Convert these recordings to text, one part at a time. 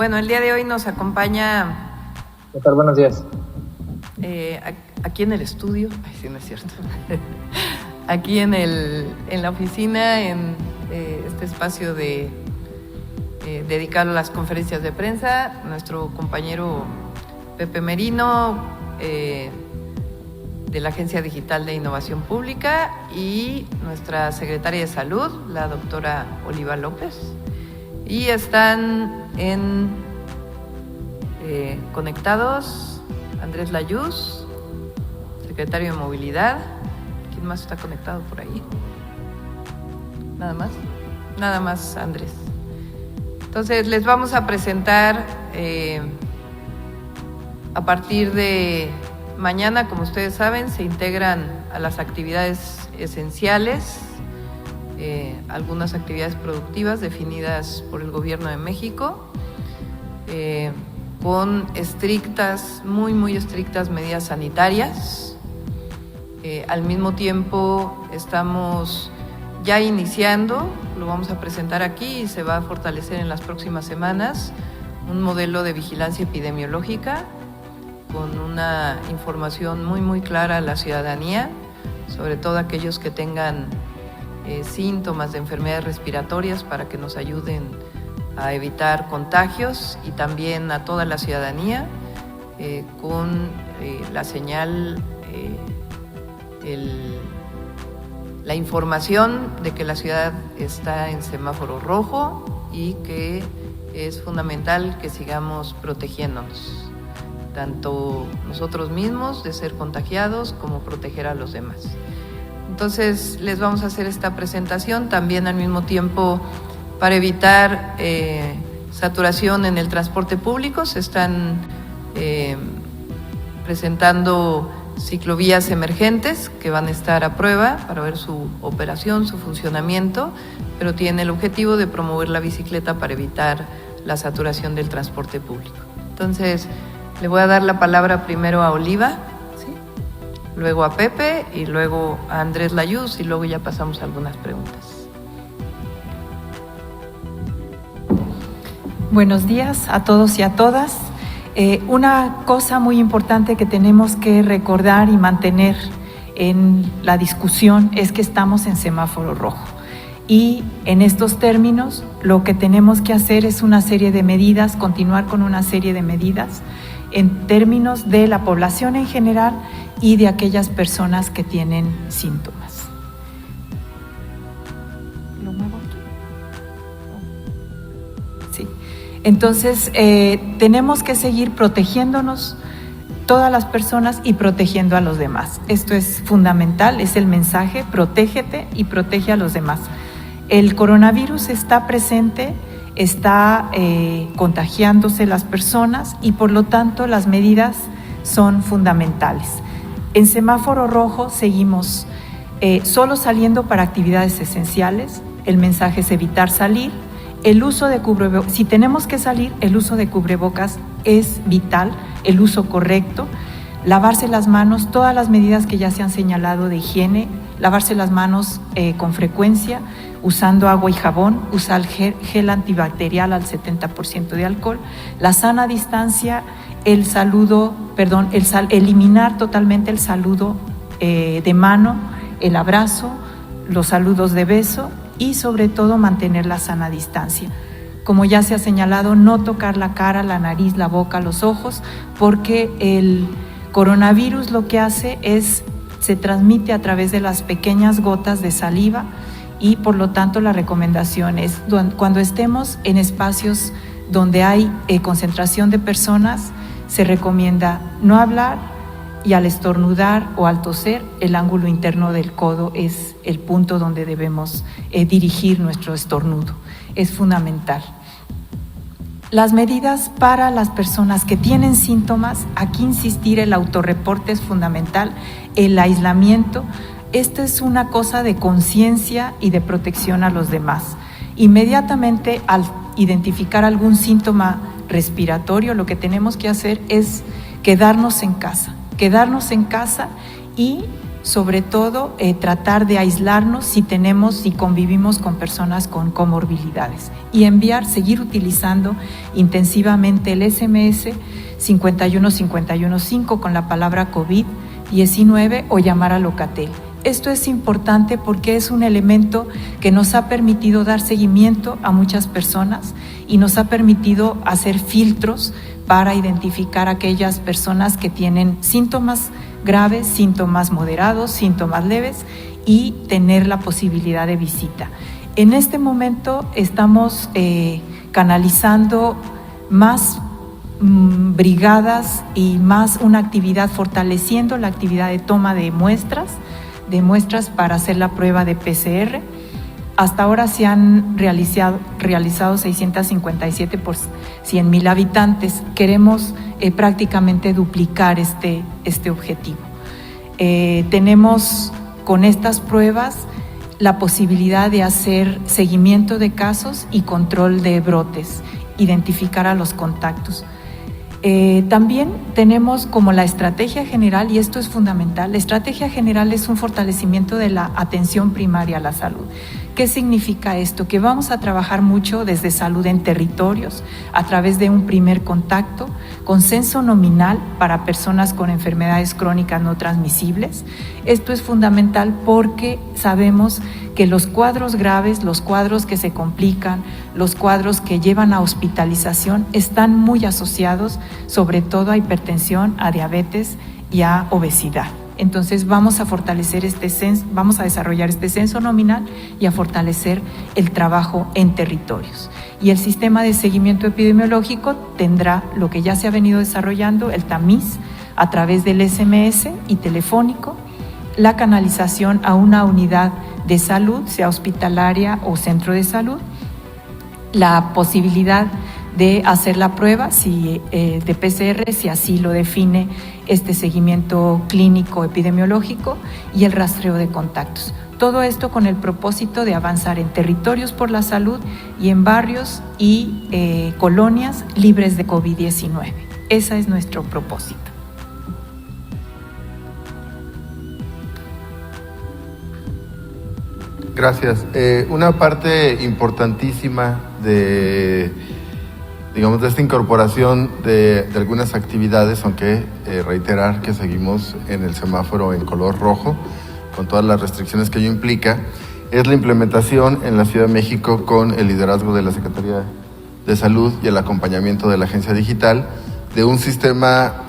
Bueno, el día de hoy nos acompaña... ¿Qué tal? Buenos días. Aquí en el estudio, ay, sí, no es cierto, aquí en la oficina, en este espacio dedicado a las conferencias de prensa, nuestro compañero Pepe Merino, de la Agencia Digital de Innovación Pública, y nuestra secretaria de Salud, la doctora Oliva López. Y están conectados Andrés Layuz, secretario de Movilidad. ¿Quién más está conectado por ahí? ¿Nada más? Nada más, Andrés. Entonces, les vamos a presentar a partir de mañana, como ustedes saben, se integran a las actividades esenciales, algunas actividades productivas definidas por el Gobierno de México, con estrictas, muy estrictas medidas sanitarias. Al mismo tiempo estamos ya iniciando, lo vamos a presentar aquí y se va a fortalecer en las próximas semanas, un modelo de vigilancia epidemiológica con una información muy clara a la ciudadanía, sobre todo aquellos que tengan síntomas de enfermedades respiratorias, para que nos ayuden a evitar contagios, y también a toda la ciudadanía con la señal, la información de que la ciudad está en semáforo rojo y que es fundamental que sigamos protegiéndonos, tanto nosotros mismos de ser contagiados como proteger a los demás. Entonces les vamos a hacer esta presentación también al mismo tiempo para evitar saturación en el transporte público. Se están presentando ciclovías emergentes que van a estar a prueba para ver su operación, su funcionamiento, pero tiene el objetivo de promover la bicicleta para evitar la saturación del transporte público. Entonces, le voy a dar la palabra primero a Oliva, ¿sí? Luego a Pepe y luego a Andrés Layuz, y luego ya pasamos a algunas preguntas. Buenos días a todos y a todas. Una cosa muy importante que tenemos que recordar y mantener en la discusión es que estamos en semáforo rojo. Y en estos términos, lo que tenemos que hacer es una serie de medidas, continuar con una serie de medidas en términos de la población en general y de aquellas personas que tienen síntomas. ¿Lo muevo aquí? Sí. Entonces, tenemos que seguir protegiéndonos todas las personas y protegiendo a los demás. Esto es fundamental, es el mensaje: protégete y protege a los demás. El coronavirus está presente, está contagiándose las personas, y por lo tanto las medidas son fundamentales. En semáforo rojo seguimos solo saliendo para actividades esenciales. El mensaje es evitar salir. El uso de cubrebocas, si tenemos que salir, el uso de cubrebocas es vital, el uso correcto. Lavarse las manos, todas las medidas que ya se han señalado de higiene, lavarse las manos con frecuencia, usando agua y jabón, usar gel antibacterial al 70% de alcohol, la sana distancia, eliminar totalmente el saludo de mano, el abrazo, los saludos de beso, y sobre todo mantener la sana distancia. Como ya se ha señalado, no tocar la cara, la nariz, la boca, los ojos, porque el coronavirus lo que hace es, se transmite a través de las pequeñas gotas de saliva, y por lo tanto la recomendación es, cuando estemos en espacios donde hay concentración de personas, se recomienda no hablar, y al estornudar o al toser, el ángulo interno del codo es el punto donde debemos dirigir nuestro estornudo. Es fundamental. Las medidas para las personas que tienen síntomas, aquí insistir, el autorreporte es fundamental, el aislamiento. Esto es una cosa de conciencia y de protección a los demás. Inmediatamente al identificar algún síntoma respiratorio, lo que tenemos que hacer es quedarnos en casa y sobre todo tratar de aislarnos si convivimos con personas con comorbilidades y seguir utilizando intensivamente el SMS 51515 con la palabra COVID-19 o llamar a Locatel. Esto es importante porque es un elemento que nos ha permitido dar seguimiento a muchas personas y nos ha permitido hacer filtros para identificar a aquellas personas que tienen síntomas graves, síntomas moderados, síntomas leves y tener la posibilidad de visita. En este momento estamos canalizando más brigadas y más una actividad, fortaleciendo la actividad de toma de muestras para hacer la prueba de PCR. Hasta ahora se han realizado 657 por 100,000 habitantes. Queremos prácticamente duplicar este objetivo. Tenemos con estas pruebas la posibilidad de hacer seguimiento de casos y control de brotes, identificar a los contactos. También tenemos como la estrategia general, y esto es fundamental, la estrategia general es un fortalecimiento de la atención primaria a la salud. ¿Qué significa esto? Que vamos a trabajar mucho desde salud en territorios, a través de un primer contacto, con censo nominal para personas con enfermedades crónicas no transmisibles. Esto es fundamental porque sabemos que los cuadros graves, los cuadros que se complican, los cuadros que llevan a hospitalización están muy asociados sobre todo a hipertensión, a diabetes y a obesidad. Entonces vamos a fortalecer vamos a desarrollar este censo nominal y a fortalecer el trabajo en territorios. Y el sistema de seguimiento epidemiológico tendrá lo que ya se ha venido desarrollando, el tamiz a través del SMS y telefónico, la canalización a una unidad de salud, sea hospitalaria o centro de salud, la posibilidad de hacer la prueba de PCR, si así lo define este seguimiento clínico epidemiológico, y el rastreo de contactos. Todo esto con el propósito de avanzar en territorios por la salud y en barrios y colonias libres de COVID-19. Ese es nuestro propósito. Gracias. Una parte importantísima de esta incorporación de algunas actividades, aunque reiterar que seguimos en el semáforo en color rojo, con todas las restricciones que ello implica, es la implementación en la Ciudad de México con el liderazgo de la Secretaría de Salud y el acompañamiento de la Agencia Digital de un sistema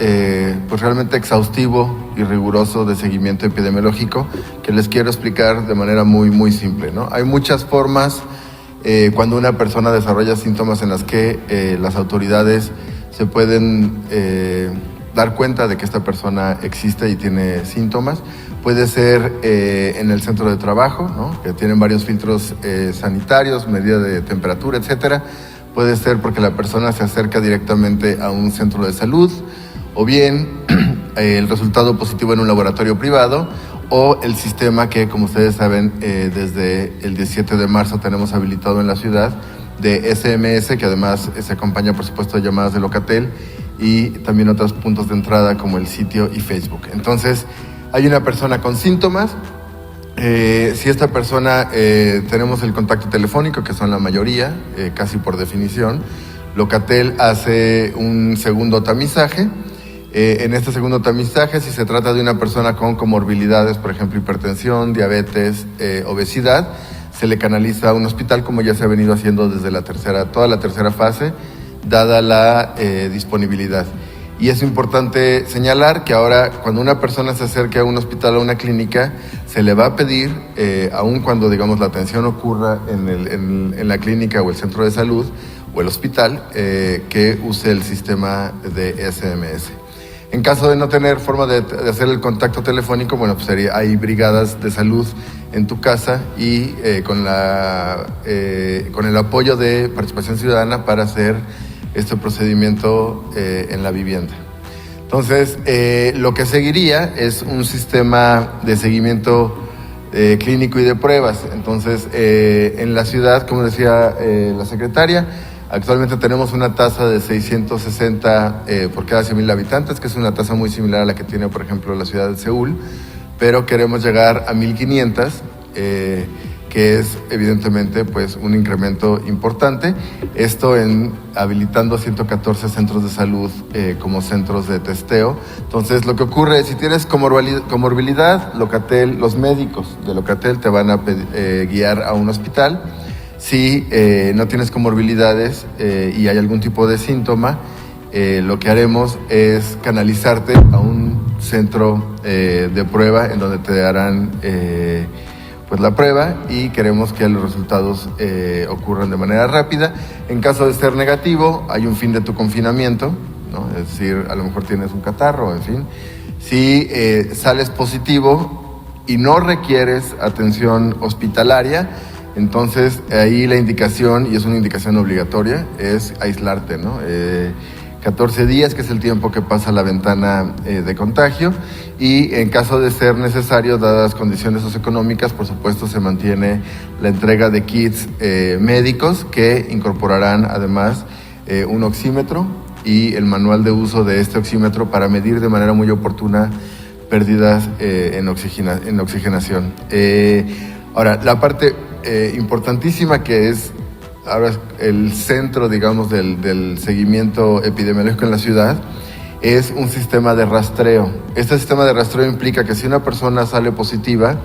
pues realmente exhaustivo y riguroso de seguimiento epidemiológico que les quiero explicar de manera muy, muy simple, ¿no? Hay muchas formas cuando una persona desarrolla síntomas en las que las autoridades se pueden dar cuenta de que esta persona existe y tiene síntomas. Puede ser en el centro de trabajo, ¿no? Que tienen varios filtros sanitarios, medida de temperatura, etcétera. Puede ser porque la persona se acerca directamente a un centro de salud, o bien el resultado positivo en un laboratorio privado, o el sistema que, como ustedes saben, desde el 17 de marzo tenemos habilitado en la ciudad de SMS, que además se acompaña, por supuesto, de llamadas de Locatel y también otros puntos de entrada como el sitio y Facebook. Entonces, hay una persona con síntomas. Si esta persona tenemos el contacto telefónico, que son la mayoría, casi por definición, Locatel hace un segundo tamizaje. En este segundo tamizaje, si se trata de una persona con comorbilidades, por ejemplo, hipertensión, diabetes, obesidad, se le canaliza a un hospital, como ya se ha venido haciendo desde toda la tercera fase, dada la disponibilidad. Y es importante señalar que ahora, cuando una persona se acerque a un hospital o a una clínica, se le va a pedir, aun cuando, digamos, la atención ocurra en la clínica o el centro de salud o el hospital, que use el sistema de SMS. En caso de no tener forma de hacer el contacto telefónico, bueno, pues hay brigadas de salud en tu casa y con el apoyo de Participación Ciudadana para hacer este procedimiento en la vivienda. Entonces, lo que seguiría es un sistema de seguimiento clínico y de pruebas. Entonces, en la ciudad, como decía la secretaria, actualmente tenemos una tasa de 660 por cada 100,000 habitantes, que es una tasa muy similar a la que tiene, por ejemplo, la ciudad de Seúl, pero queremos llegar a 1,500, que es evidentemente pues un incremento importante. Esto en habilitando 114 centros de salud como centros de testeo. Entonces lo que ocurre es, si tienes comorbilidad, Locatel, los médicos de Locatel te van a guiar a un hospital. Si no tienes comorbilidades y hay algún tipo de síntoma, lo que haremos es canalizarte a un centro de prueba en donde te harán pues la prueba, y queremos que los resultados ocurran de manera rápida. En caso de ser negativo, hay un fin de tu confinamiento, ¿no? Es decir, a lo mejor tienes un catarro, en fin. Si sales positivo y no requieres atención hospitalaria, entonces ahí la indicación, y es una indicación obligatoria, es aislarte, ¿no? 14 días, que es el tiempo que pasa la ventana de contagio, y en caso de ser necesario, dadas las condiciones socioeconómicas, por supuesto se mantiene la entrega de kits médicos que incorporarán además un oxímetro y el manual de uso de este oxímetro para medir de manera muy oportuna pérdidas en oxigenación. Ahora, la parte importantísima, que es ahora el centro, digamos, del seguimiento epidemiológico en la ciudad, es un sistema de rastreo. Este sistema de rastreo implica que si una persona sale positiva,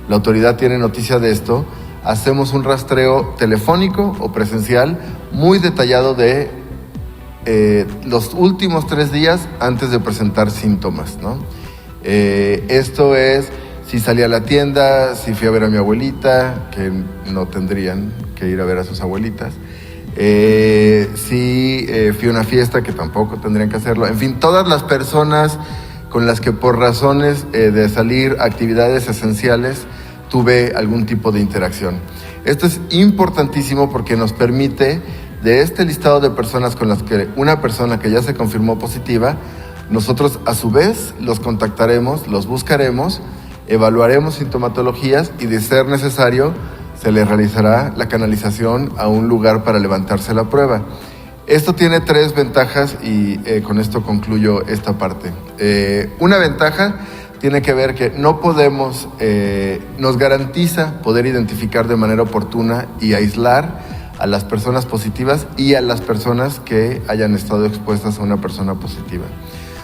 la autoridad tiene noticia de esto, hacemos un rastreo telefónico o presencial muy detallado de los últimos 3 días antes de presentar síntomas, ¿no? Esto es si salí a la tienda, si fui a ver a mi abuelita, que no tendrían que ir a ver a sus abuelitas, si fui a una fiesta, que tampoco tendrían que hacerlo. En fin, todas las personas con las que por razones de salir a actividades esenciales tuve algún tipo de interacción. Esto es importantísimo porque nos permite, de este listado de personas con las que una persona que ya se confirmó positiva, nosotros a su vez los contactaremos, los buscaremos, evaluaremos sintomatologías y, de ser necesario, se le realizará la canalización a un lugar para levantarse la prueba. Esto tiene 3 ventajas y con esto concluyo esta parte. Una ventaja tiene que ver que no podemos, nos garantiza poder identificar de manera oportuna y aislar a las personas positivas y a las personas que hayan estado expuestas a una persona positiva.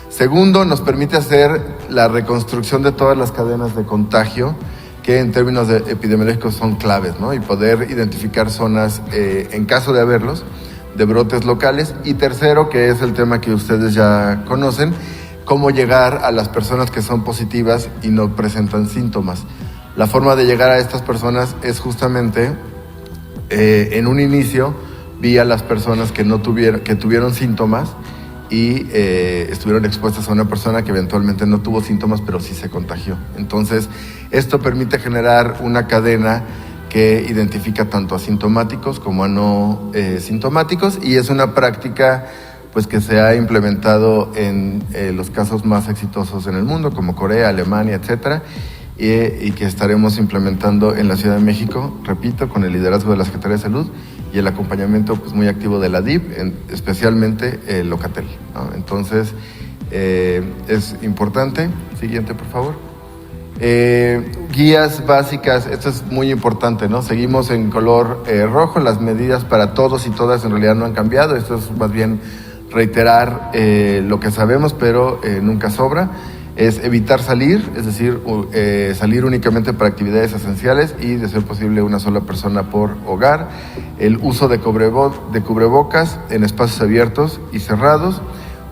Segundo, nos permite hacer la reconstrucción de todas las cadenas de contagio, que en términos epidemiológicos son claves, ¿no? Y poder identificar zonas, en caso de haberlos, de brotes locales. Y tercero, que es el tema que ustedes ya conocen, cómo llegar a las personas que son positivas y no presentan síntomas. La forma de llegar a estas personas es justamente, en un inicio, vía las personas que tuvieron síntomas y estuvieron expuestas a una persona que eventualmente no tuvo síntomas, pero sí se contagió. Entonces, esto permite generar una cadena que identifica tanto a sintomáticos como a no sintomáticos, y es una práctica pues que se ha implementado en los casos más exitosos en el mundo, como Corea, Alemania, etcétera, y que estaremos implementando en la Ciudad de México, repito, con el liderazgo de la Secretaría de Salud y el acompañamiento pues muy activo de la DIF, especialmente Locatel, ¿no? Entonces, es importante. Siguiente, por favor. Guías básicas, esto es muy importante, ¿no? Seguimos en color rojo, las medidas para todos y todas en realidad no han cambiado. Esto es más bien reiterar lo que sabemos, pero nunca sobra. Es evitar salir, es decir, salir únicamente para actividades esenciales y, de ser posible, una sola persona por hogar. El uso de cubrebocas en espacios abiertos y cerrados.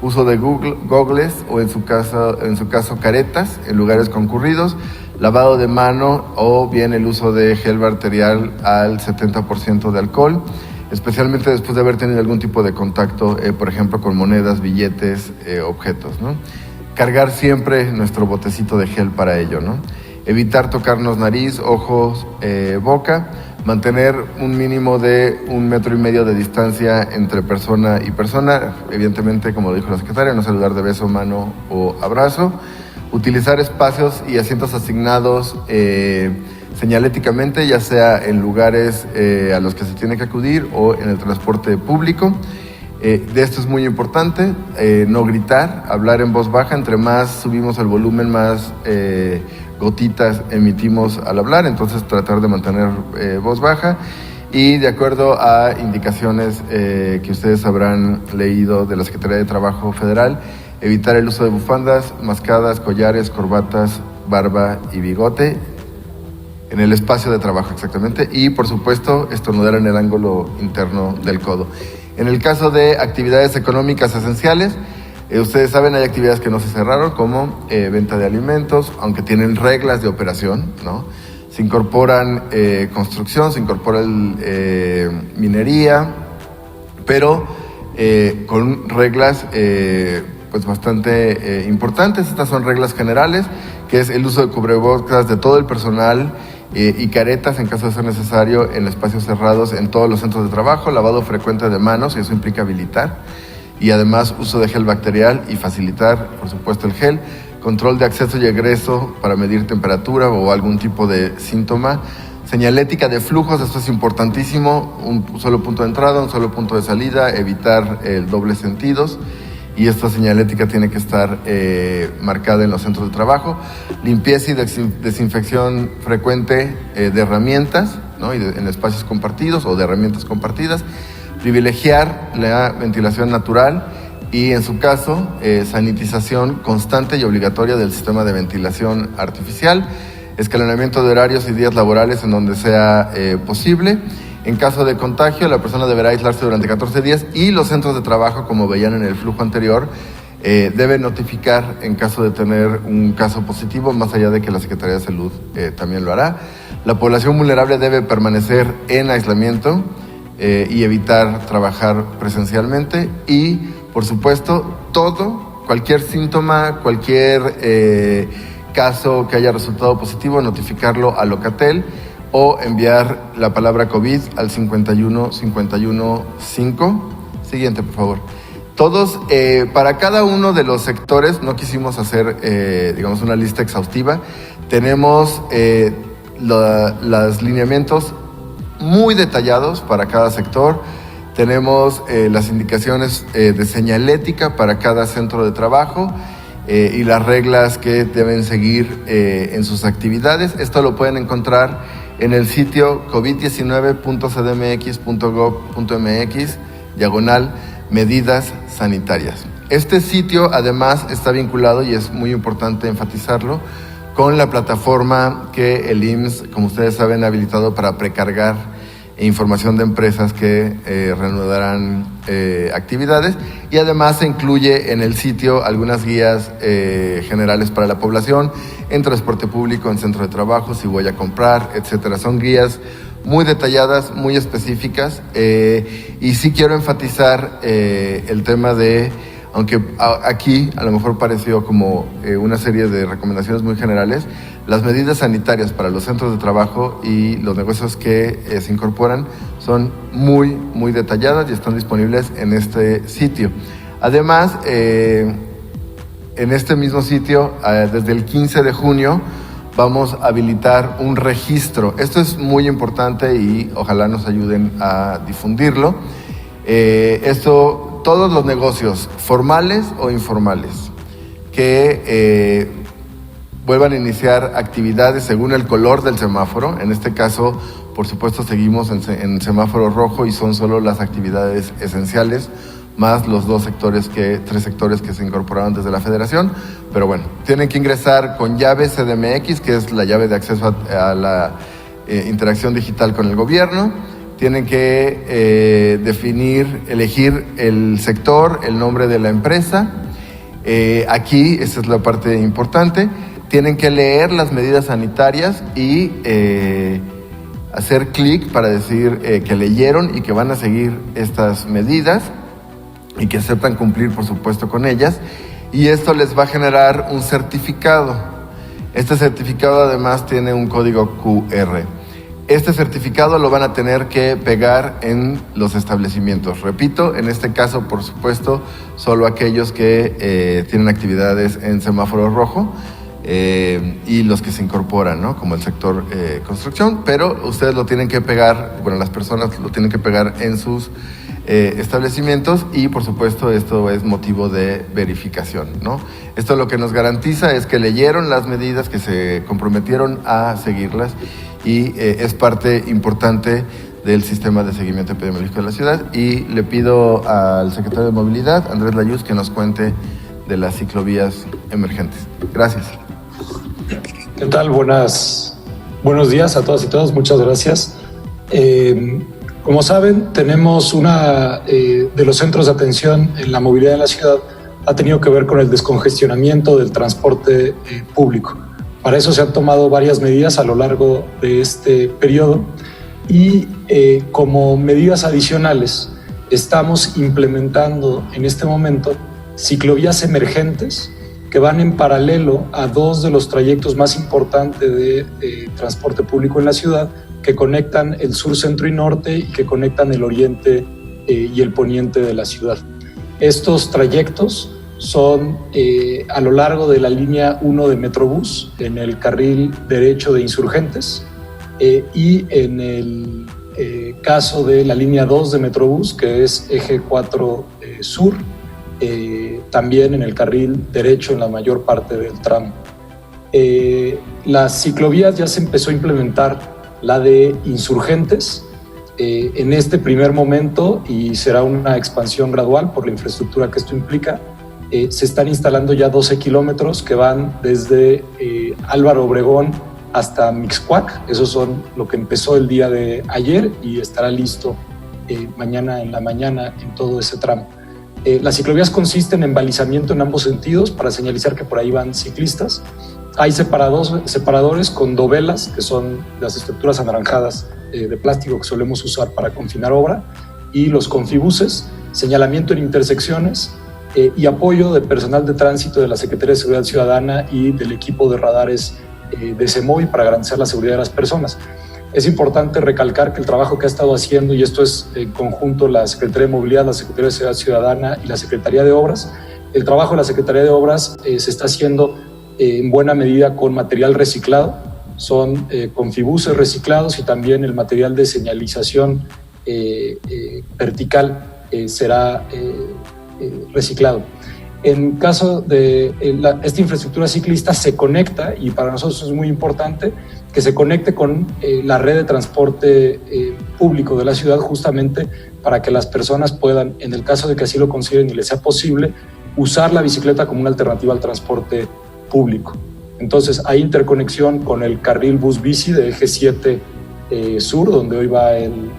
Uso de gogles o, en su caso, caretas en lugares concurridos. Lavado de mano o bien el uso de gel arterial al 70% de alcohol, especialmente después de haber tenido algún tipo de contacto, por ejemplo, con monedas, billetes, objetos, ¿no? Cargar siempre nuestro botecito de gel para ello, ¿no? Evitar tocarnos nariz, ojos, boca. Mantener un mínimo de 1,5 metros de distancia entre persona y persona. Evidentemente, como dijo la secretaria, no saludar de beso, mano o abrazo. Utilizar espacios y asientos asignados señaléticamente, ya sea en lugares a los que se tiene que acudir o en el transporte público. De esto es muy importante, no gritar, hablar en voz baja. Entre más subimos el volumen, más gotitas emitimos al hablar, entonces tratar de mantener voz baja y de acuerdo a indicaciones que ustedes habrán leído de la Secretaría de Trabajo Federal, evitar el uso de bufandas, mascadas, collares, corbatas, barba y bigote en el espacio de trabajo exactamente y por supuesto estornudar en el ángulo interno del codo. En el caso de actividades económicas esenciales, ustedes saben, hay actividades que no se cerraron, como venta de alimentos, aunque tienen reglas de operación, ¿no? Se incorporan construcción, se incorpora minería, pero con reglas pues bastante importantes. Estas son reglas generales, que es el uso de cubrebocas de todo el personal y caretas en caso de ser necesario en espacios cerrados en todos los centros de trabajo, lavado frecuente de manos, y eso implica habilitar, y además uso de gel bacterial y facilitar, por supuesto, el gel, control de acceso y egreso para medir temperatura o algún tipo de síntoma, señalética de flujos, esto es importantísimo, un solo punto de entrada, un solo punto de salida, evitar el doble sentidos, y esta señalética tiene que estar marcada en los centros de trabajo, limpieza y desinfección frecuente de herramientas, ¿no? Y en espacios compartidos o de herramientas compartidas, privilegiar la ventilación natural y, en su caso, sanitización constante y obligatoria del sistema de ventilación artificial, escalonamiento de horarios y días laborales en donde sea posible. En caso de contagio, la persona deberá aislarse durante 14 días y los centros de trabajo, como veían en el flujo anterior, deben notificar en caso de tener un caso positivo, más allá de que la Secretaría de Salud también lo hará. La población vulnerable debe permanecer en aislamiento y evitar trabajar presencialmente y, por supuesto, cualquier síntoma, cualquier caso que haya resultado positivo, notificarlo a Locatel o enviar la palabra COVID al 51515. Siguiente, por favor. Todos, para cada uno de los sectores, no quisimos hacer, digamos, una lista exhaustiva. Tenemos los lineamientos muy detallados para cada sector. Tenemos las indicaciones de señalética para cada centro de trabajo y las reglas que deben seguir en sus actividades. Esto lo pueden encontrar en el sitio covid19.cdmx.gov.mx/medidas sanitarias. Este sitio además está vinculado, y es muy importante enfatizarlo, con la plataforma que el IMSS, como ustedes saben, ha habilitado para precargar información de empresas que reanudarán actividades, y además se incluye en el sitio algunas guías generales para la población en transporte público, en centro de trabajo, si voy a comprar, etcétera. Son guías muy detalladas, muy específicas, y sí quiero enfatizar el tema de, aunque aquí a lo mejor pareció como una serie de recomendaciones muy generales, las medidas sanitarias para los centros de trabajo y los negocios que se incorporan son muy, muy detalladas y están disponibles en este sitio. Además, en este mismo sitio, desde el 15 de junio, vamos a habilitar un registro. Esto es muy importante y ojalá nos ayuden a difundirlo. Todos los negocios, formales o informales, que vuelvan a iniciar actividades según el color del semáforo. En este caso, por supuesto, seguimos en semáforo rojo y son solo las actividades esenciales, más los tres sectores que se incorporaron desde la Federación. Pero bueno, tienen que ingresar con llave CDMX, que es la llave de acceso a la interacción digital con el gobierno. Tienen que elegir el sector, el nombre de la empresa. Aquí, esa es la parte importante, tienen que leer las medidas sanitarias y hacer clic para decir que leyeron y que van a seguir estas medidas y que aceptan cumplir, por supuesto, con ellas. Y esto les va a generar un certificado. Este certificado además tiene un código QR. Este certificado lo van a tener que pegar en los establecimientos. Repito, en este caso, por supuesto, solo aquellos que tienen actividades en semáforo rojo y los que se incorporan, ¿no? Como el sector construcción, pero ustedes lo tienen que pegar, bueno, las personas lo tienen que pegar en sus establecimientos y, por supuesto, esto es motivo de verificación, ¿no? Esto lo que nos garantiza es que leyeron las medidas, que se comprometieron a seguirlas y es parte importante del sistema de seguimiento epidemiológico de la ciudad. Y le pido al secretario de Movilidad, Andrés Layuz, que nos cuente de las ciclovías emergentes. Gracias. ¿Qué tal? Buenos días a todas y todos. Muchas gracias. Como saben, tenemos de los centros de atención en la movilidad de la ciudad ha tenido que ver con el descongestionamiento del transporte público. Para eso se han tomado varias medidas a lo largo de este periodo y como medidas adicionales estamos implementando en este momento ciclovías emergentes que van en paralelo a dos de los trayectos más importantes de transporte público en la ciudad, que conectan el sur, centro y norte y que conectan el oriente y el poniente de la ciudad. Estos trayectos son a lo largo de la línea 1 de Metrobús, en el carril derecho de Insurgentes, y en el caso de la línea 2 de Metrobús, que es eje 4 sur, también en el carril derecho en la mayor parte del tramo. Las ciclovías ya se empezó a implementar la de Insurgentes en este primer momento, y será una expansión gradual por la infraestructura que esto implica. Se están instalando ya 12 kilómetros que van desde Álvaro Obregón hasta Mixcoac. Esos son lo que empezó el día de ayer y estará listo mañana en la mañana en todo ese tramo. Las ciclovías consisten en balizamiento en ambos sentidos para señalizar que por ahí van ciclistas. Hay separadores con dovelas, que son las estructuras anaranjadas de plástico que solemos usar para confinar obra, y los confibuses, señalamiento en intersecciones y apoyo de personal de tránsito de la Secretaría de Seguridad Ciudadana y del equipo de radares de CEMOVI para garantizar la seguridad de las personas. Es importante recalcar que el trabajo que ha estado haciendo, y esto es en conjunto la Secretaría de Movilidad, la Secretaría de Seguridad Ciudadana y la Secretaría de Obras, el trabajo de la Secretaría de Obras se está haciendo en buena medida con material reciclado. Son confibuses reciclados y también el material de señalización vertical será reciclado. En caso de esta infraestructura ciclista se conecta, y para nosotros es muy importante que se conecte con la red de transporte público de la ciudad, justamente para que las personas puedan, en el caso de que así lo consideren y les sea posible, usar la bicicleta como una alternativa al transporte público. Entonces hay interconexión con el carril bus-bici de eje 7 sur, donde hoy va el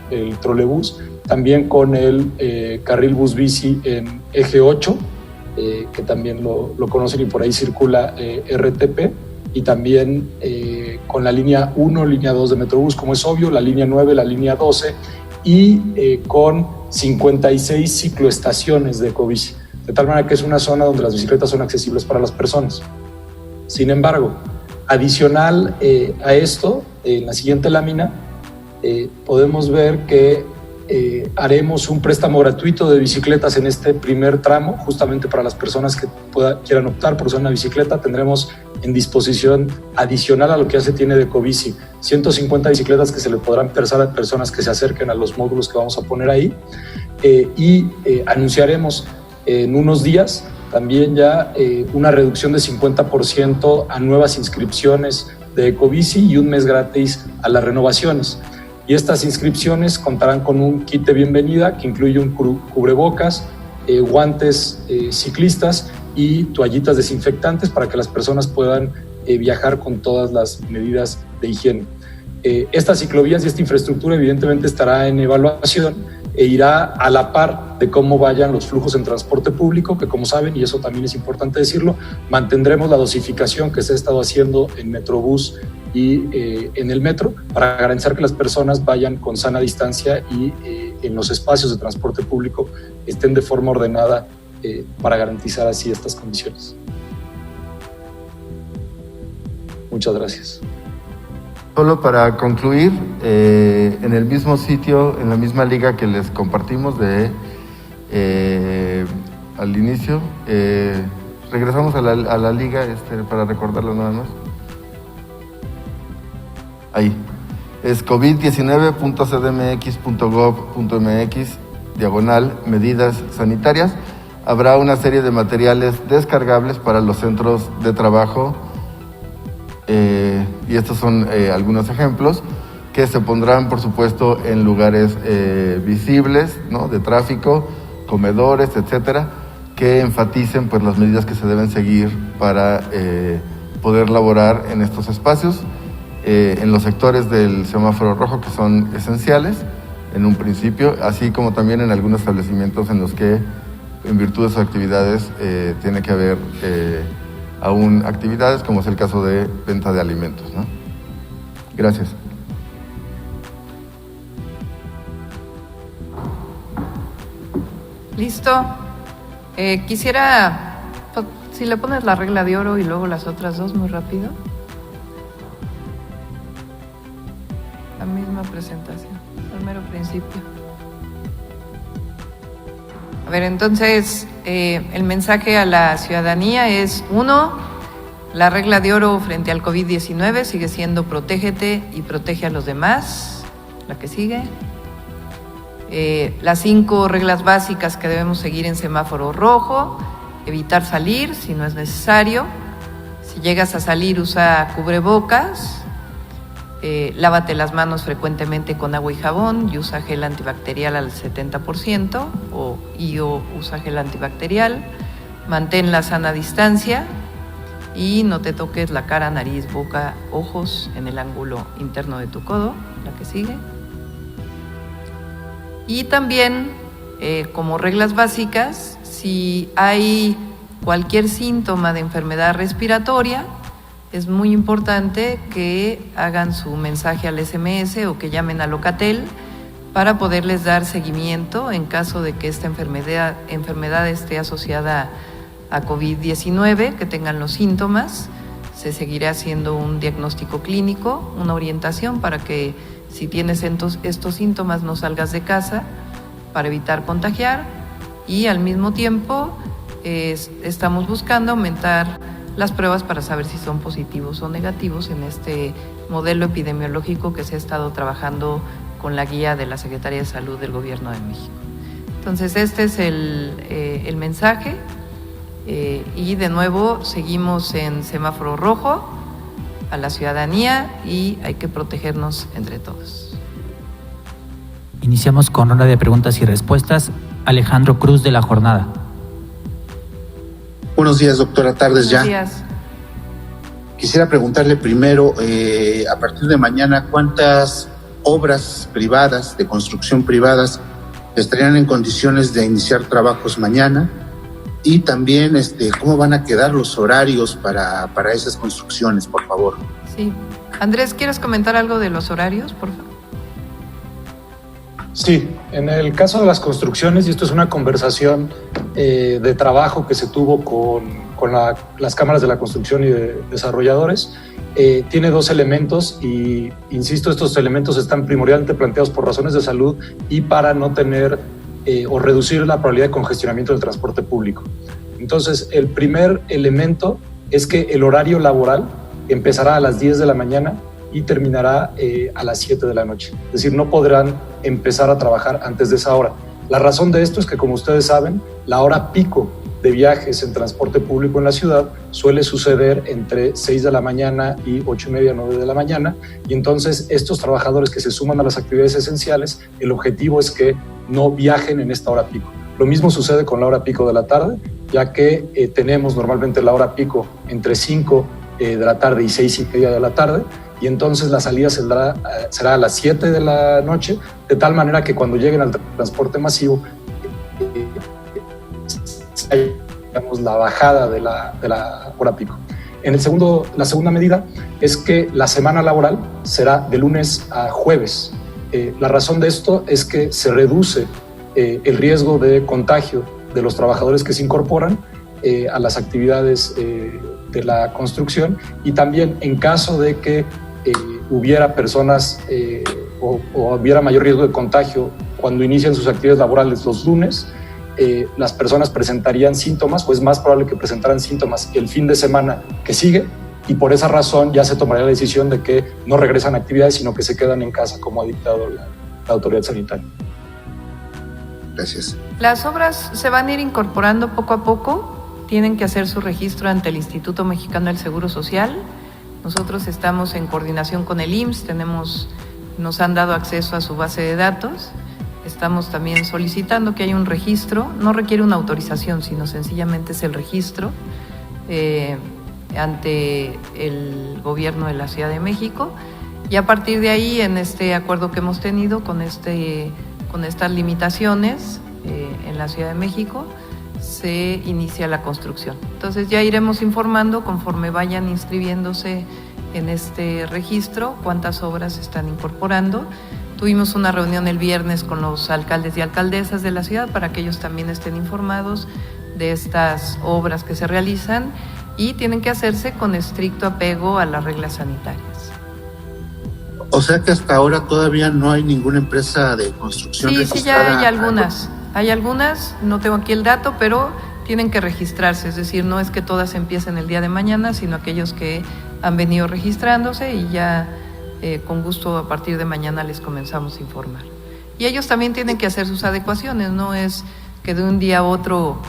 trolebús, también con el carril bus-bici en eje 8, que también lo conocen y por ahí circula RTP, y también con la línea 1, línea 2 de Metrobús, como es obvio, la línea 9, la línea 12, y con 56 cicloestaciones de ecobici, de tal manera que es una zona donde las bicicletas son accesibles para las personas. Sin embargo, adicional a esto, en la siguiente lámina, podemos ver que haremos un préstamo gratuito de bicicletas en este primer tramo, justamente para las personas que quieran optar por usar una bicicleta. Tendremos en disposición, adicional a lo que ya se tiene de ecobici, 150 bicicletas que se le podrán prestar a personas que se acerquen a los módulos que vamos a poner ahí, y anunciaremos en unos días también ya una reducción de 50% a nuevas inscripciones de ecobici y un mes gratis a las renovaciones. Y estas inscripciones contarán con un kit de bienvenida que incluye un cubrebocas, guantes ciclistas y toallitas desinfectantes para que las personas puedan viajar con todas las medidas de higiene. Estas ciclovías y esta infraestructura evidentemente estará en evaluación e irá a la par de cómo vayan los flujos en transporte público, que como saben, y eso también es importante decirlo, mantendremos la dosificación que se ha estado haciendo en Metrobús y en el metro para garantizar que las personas vayan con sana distancia y en los espacios de transporte público estén de forma ordenada para garantizar así estas condiciones. Muchas gracias. Solo para concluir, en el mismo sitio, en la misma liga que les compartimos al inicio, regresamos a la liga para recordarlo nada más. Ahí. Es covid19.cdmx.gov.mx /medidas sanitarias, habrá una serie de materiales descargables para los centros de trabajo, y estos son algunos ejemplos, que se pondrán, por supuesto, en lugares visibles, ¿no?, de tráfico, comedores, etcétera, que enfaticen pues las medidas que se deben seguir para poder laborar en estos espacios, en los sectores del semáforo rojo, que son esenciales en un principio, así como también en algunos establecimientos en los que, en virtud de sus actividades, tiene que haber aún actividades, como es el caso de venta de alimentos, ¿no? Gracias. Listo. Quisiera, si le pones la regla de oro y luego las otras dos muy rápido. La misma presentación, al mero principio. A ver, entonces, el mensaje a la ciudadanía es: 1, la regla de oro frente al COVID-19 sigue siendo protégete y protege a los demás. La que sigue. Las 5 reglas básicas que debemos seguir en semáforo rojo: evitar salir si no es necesario. Si llegas a salir, usa cubrebocas. Lávate las manos frecuentemente con agua y jabón y usa gel antibacterial al 70% o usa gel antibacterial. Mantén la sana distancia y no te toques la cara, nariz, boca, ojos en el ángulo interno de tu codo. La que sigue. Y también, como reglas básicas, si hay cualquier síntoma de enfermedad respiratoria, es muy importante que hagan su mensaje al SMS o que llamen a Locatel para poderles dar seguimiento en caso de que esta enfermedad esté asociada a COVID-19, que tengan los síntomas. Se seguirá haciendo un diagnóstico clínico, una orientación para que, si tienes estos síntomas, no salgas de casa para evitar contagiar, y al mismo tiempo estamos buscando aumentar las pruebas para saber si son positivos o negativos en este modelo epidemiológico que se ha estado trabajando con la guía de la Secretaría de Salud del Gobierno de México. Entonces, este es el mensaje, y de nuevo seguimos en semáforo rojo a la ciudadanía y hay que protegernos entre todos. Iniciamos con ronda de preguntas y respuestas. Alejandro Cruz, de La Jornada. Buenos días, doctora. Tardes ya. Buenos días. Quisiera preguntarle primero, a partir de mañana, ¿cuántas obras privadas, de construcción privadas, estarían en condiciones de iniciar trabajos mañana? Y también, ¿cómo van a quedar los horarios para esas construcciones, por favor? Sí. Andrés, ¿quieres comentar algo de los horarios, por favor? Sí, en el caso de las construcciones, y esto es una conversación de trabajo que se tuvo con las cámaras de la construcción y de desarrolladores, tiene 2 elementos y, insisto, estos elementos están primordialmente planteados por razones de salud y para no tener o reducir la probabilidad de congestionamiento del transporte público. Entonces, el primer elemento es que el horario laboral empezará a las 10 de la mañana y terminará a las 7 de la noche. Es decir, no podrán empezar a trabajar antes de esa hora. La razón de esto es que, como ustedes saben, la hora pico de viajes en transporte público en la ciudad suele suceder entre 6 de la mañana y 8:30, 9 de la mañana, y entonces estos trabajadores que se suman a las actividades esenciales, el objetivo es que no viajen en esta hora pico. Lo mismo sucede con la hora pico de la tarde, ya que tenemos normalmente la hora pico entre 5 de la tarde y 6:30 de la tarde, y entonces la salida será a las 7 de la noche, de tal manera que cuando lleguen al transporte masivo, digamos, la bajada de la hora pico. La segunda medida es que la semana laboral será de lunes a jueves. La razón de esto es que se reduce el riesgo de contagio de los trabajadores que se incorporan a las actividades de la construcción, y también en caso de que hubiera personas o hubiera mayor riesgo de contagio cuando inician sus actividades laborales los lunes, las personas presentarían síntomas, o es más probable que presentaran síntomas el fin de semana que sigue, y por esa razón ya se tomaría la decisión de que no regresan a actividades, sino que se quedan en casa, como ha dictado la autoridad sanitaria. Gracias. Las obras se van a ir incorporando poco a poco, tienen que hacer su registro ante el Instituto Mexicano del Seguro Social. Nosotros estamos en coordinación con el IMSS, nos han dado acceso a su base de datos. Estamos también solicitando que haya un registro, no requiere una autorización, sino sencillamente es el registro ante el gobierno de la Ciudad de México. Y a partir de ahí, en este acuerdo que hemos tenido con estas limitaciones en la Ciudad de México, se inicia la construcción. Entonces ya iremos informando conforme vayan inscribiéndose en este registro cuántas obras se están incorporando. Tuvimos una reunión el viernes con los alcaldes y alcaldesas de la ciudad para que ellos también estén informados de estas obras que se realizan y tienen que hacerse con estricto apego a las reglas sanitarias. O sea que hasta ahora todavía no hay ninguna empresa de construcción registrada. Sí, ya hay algunas. Hay algunas, no tengo aquí el dato, pero tienen que registrarse. Es decir, no es que todas empiecen el día de mañana, sino aquellos que han venido registrándose y ya con gusto a partir de mañana les comenzamos a informar. Y ellos también tienen que hacer sus adecuaciones, no es que de un día a otro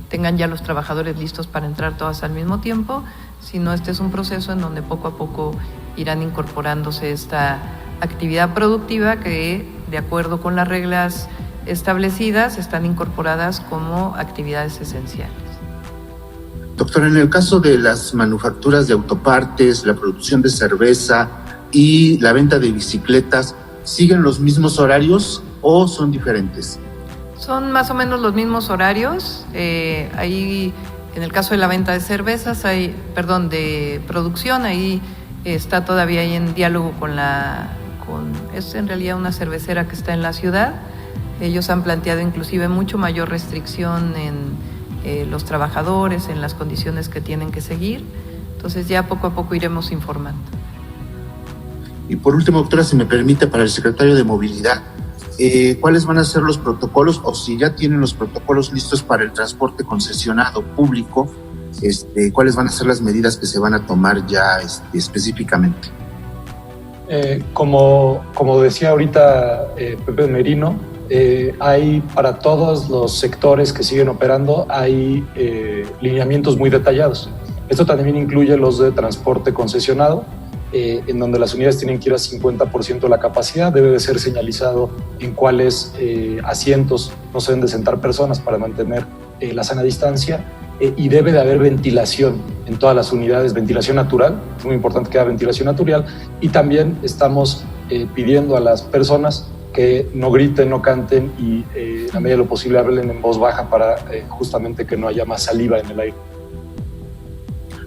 tengan ya los trabajadores listos para entrar todas al mismo tiempo, sino este es un proceso en donde poco a poco irán incorporándose esta actividad productiva que, de acuerdo con las reglas establecidas, están incorporadas como actividades esenciales. Doctora, en el caso de las manufacturas de autopartes, la producción de cerveza y la venta de bicicletas, ¿siguen los mismos horarios o son diferentes? Son más o menos los mismos horarios. Ahí, en el caso de la venta de cervezas, de producción, ahí está todavía ahí en diálogo es en realidad una cervecera que está en la ciudad. Ellos han planteado inclusive mucho mayor restricción en los trabajadores, en las condiciones que tienen que seguir. Entonces ya poco a poco iremos informando. Y por último, doctora, si me permite, para el secretario de Movilidad, ¿cuáles van a ser los protocolos o si ya tienen los protocolos listos para el transporte concesionado público? ¿Cuáles van a ser las medidas que se van a tomar ya específicamente? Como decía ahorita Pepe Merino, hay para todos los sectores que siguen operando, hay lineamientos muy detallados. Esto también incluye los de transporte concesionado, en donde las unidades tienen que ir a 50% de la capacidad, debe de ser señalizado en cuáles asientos no se deben de sentar personas para mantener la sana distancia, y debe de haber ventilación en todas las unidades, ventilación natural, es muy importante que haya ventilación natural, y también estamos pidiendo a las personas que no griten, no canten y en la medida de lo posible hablen en voz baja para justamente que no haya más saliva en el aire.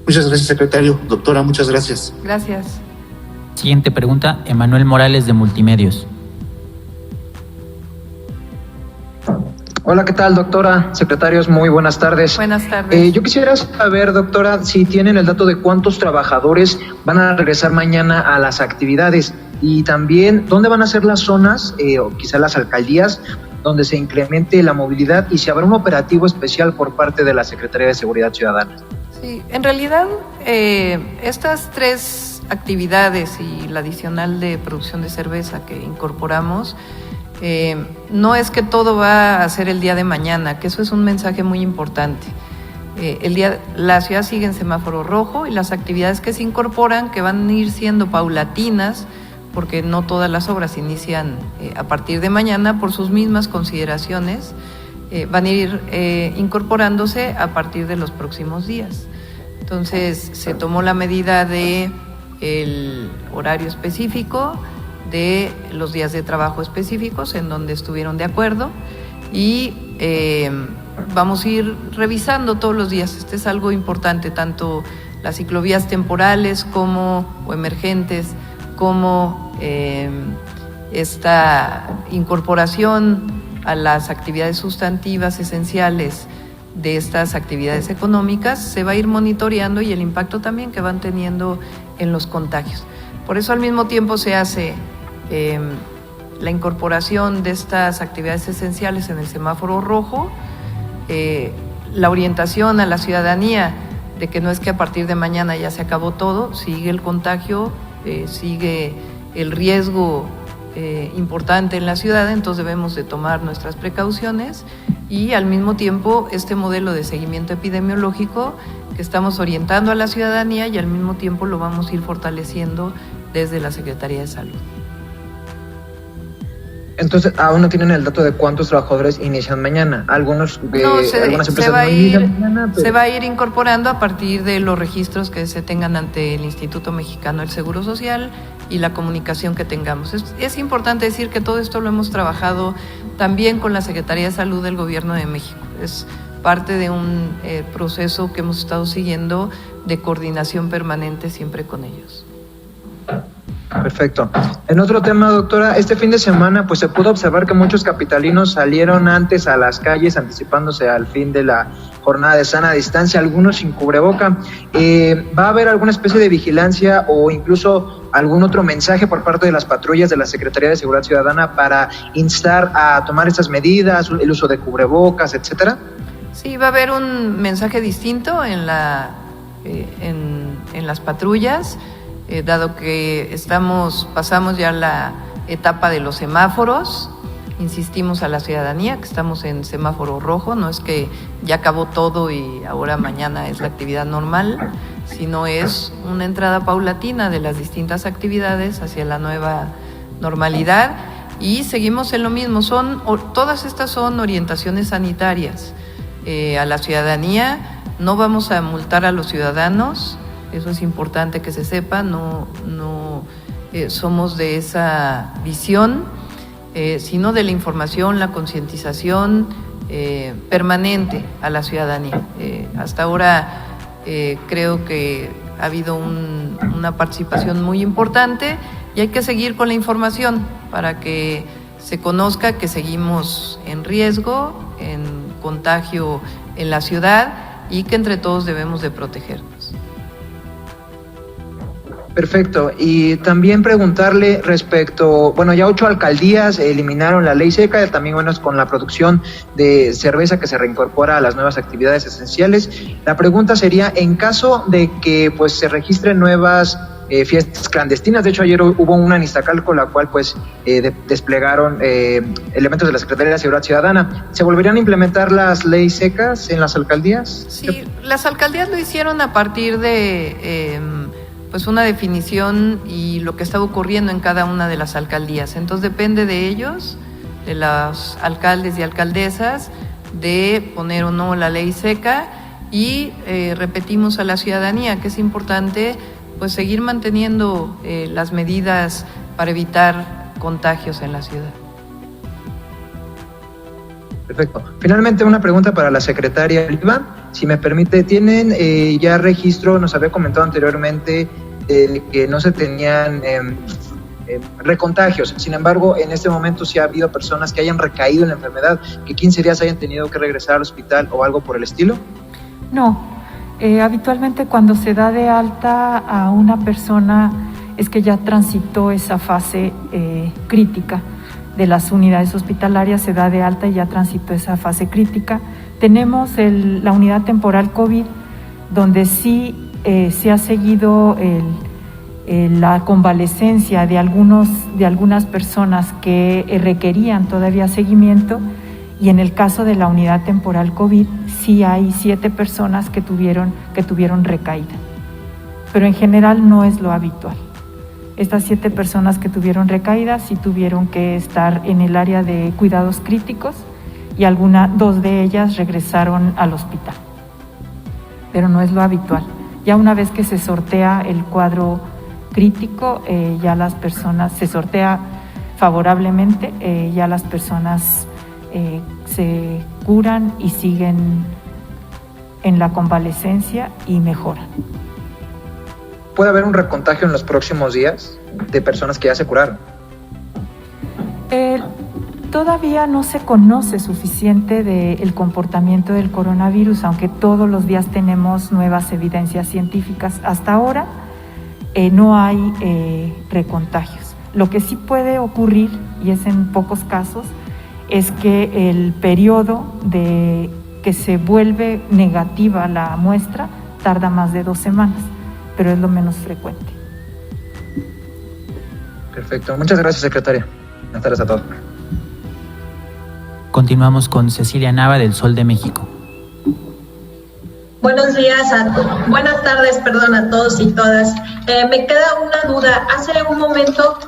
Muchas gracias, secretario. Doctora, muchas gracias. Gracias. Siguiente pregunta, Emanuel Morales de Multimedios. Hola, ¿qué tal, doctora? Secretarios, muy buenas tardes. Buenas tardes. Yo quisiera saber, doctora, si tienen el dato de cuántos trabajadores van a regresar mañana a las actividades y también dónde van a ser las zonas o quizá las alcaldías donde se incremente la movilidad y si habrá un operativo especial por parte de la Secretaría de Seguridad Ciudadana. Sí, en realidad estas tres actividades y la adicional de producción de cerveza que incorporamos, no es que todo va a ser el día de mañana, que eso es un mensaje muy importante. La ciudad sigue en semáforo rojo y las actividades que se incorporan, que van a ir siendo paulatinas, porque no todas las obras inician a partir de mañana, por sus mismas consideraciones, van a ir incorporándose a partir de los próximos días. Entonces, se tomó la medida de el horario específico, de los días de trabajo específicos en donde estuvieron de acuerdo y vamos a ir revisando todos los días. Este es algo importante, tanto las ciclovías temporales o emergentes, como esta incorporación a las actividades sustantivas esenciales de estas actividades económicas, se va a ir monitoreando y el impacto también que van teniendo en los contagios. Por eso al mismo tiempo se hace la incorporación de estas actividades esenciales en el semáforo rojo, la orientación a la ciudadanía de que no es que a partir de mañana ya se acabó todo, sigue el contagio, sigue el riesgo importante en la ciudad, entonces debemos de tomar nuestras precauciones y al mismo tiempo este modelo de seguimiento epidemiológico que estamos orientando a la ciudadanía y al mismo tiempo lo vamos a ir fortaleciendo desde la Secretaría de Salud. Entonces, aún no tienen el dato de cuántos trabajadores inician mañana. Algunas empresas se va a ir incorporando a partir de los registros que se tengan ante el Instituto Mexicano del Seguro Social y la comunicación que tengamos. Es importante decir que todo esto lo hemos trabajado también con la Secretaría de Salud del Gobierno de México. Es parte de un proceso que hemos estado siguiendo de coordinación permanente siempre con ellos. Perfecto. En otro tema, doctora, este fin de semana pues se pudo observar que muchos capitalinos salieron antes a las calles anticipándose al fin de la jornada de sana distancia, algunos sin cubreboca. ¿Va a haber alguna especie de vigilancia o incluso algún otro mensaje por parte de las patrullas de la Secretaría de Seguridad Ciudadana para instar a tomar estas medidas, el uso de cubrebocas, etcétera? Sí, va a haber un mensaje distinto en las patrullas. Dado que pasamos ya la etapa de los semáforos, insistimos a la ciudadanía que estamos en semáforo rojo, no es que ya acabó todo y ahora mañana es la actividad normal, sino es una entrada paulatina de las distintas actividades hacia la nueva normalidad y seguimos en lo mismo. Todas estas son orientaciones sanitarias a la ciudadanía, no vamos a multar a los ciudadanos. Eso es importante que se sepa, no somos de esa visión, sino de la información, la concientización permanente a la ciudadanía. Hasta ahora creo que ha habido una participación muy importante y hay que seguir con la información para que se conozca que seguimos en riesgo, en contagio en la ciudad y que entre todos debemos de protegernos. Perfecto. Y también preguntarle respecto, ya 8 alcaldías eliminaron la ley seca, también con la producción de cerveza que se reincorpora a las nuevas actividades esenciales. La pregunta sería, en caso de que se registren nuevas fiestas clandestinas, de hecho ayer hubo una en Iztacalco, la cual desplegaron elementos de la Secretaría de Seguridad Ciudadana, ¿se volverían a implementar las leyes secas en las alcaldías? Sí, las alcaldías lo hicieron a partir de una definición y lo que estaba ocurriendo en cada una de las alcaldías. Entonces depende de ellos, de los alcaldes y alcaldesas, de poner o no la ley seca y repetimos a la ciudadanía que es importante seguir manteniendo las medidas para evitar contagios en la ciudad. Perfecto. Finalmente, una pregunta para la secretaria Oliva, si me permite. ¿Tienen ya registro? Nos había comentado anteriormente que no se tenían recontagios. Sin embargo, en este momento sí ha habido personas que hayan recaído en la enfermedad, que 15 días hayan tenido que regresar al hospital o algo por el estilo. No, habitualmente cuando se da de alta a una persona es que ya transitó esa fase crítica de las unidades hospitalarias, se da de alta y ya transitó esa fase crítica. Tenemos la unidad temporal COVID, donde sí se ha seguido la convalescencia de algunas personas que requerían todavía seguimiento, y en el caso de la unidad temporal COVID sí hay 7 personas que tuvieron recaída, pero en general no es lo habitual. Estas 7 personas que tuvieron recaídas sí tuvieron que estar en el área de cuidados críticos y 2 de ellas regresaron al hospital, pero no es lo habitual. Ya una vez que se sortea el cuadro crítico, ya las personas, se sortea favorablemente, ya las personas se curan y siguen en la convalescencia y mejoran. ¿Puede haber un recontagio en los próximos días de personas que ya se curaron? Todavía no se conoce suficiente del comportamiento del coronavirus, aunque todos los días tenemos nuevas evidencias científicas. Hasta ahora no hay recontagios. Lo que sí puede ocurrir, y es en pocos casos, es que el periodo de que se vuelve negativa la muestra tarda más de 2 semanas, pero es lo menos frecuente. Perfecto. Muchas gracias, secretaria. Buenas tardes a todos. Continuamos con Cecilia Nava del Sol de México. Buenas tardes, a todos y todas. Me queda una duda. Hace un momento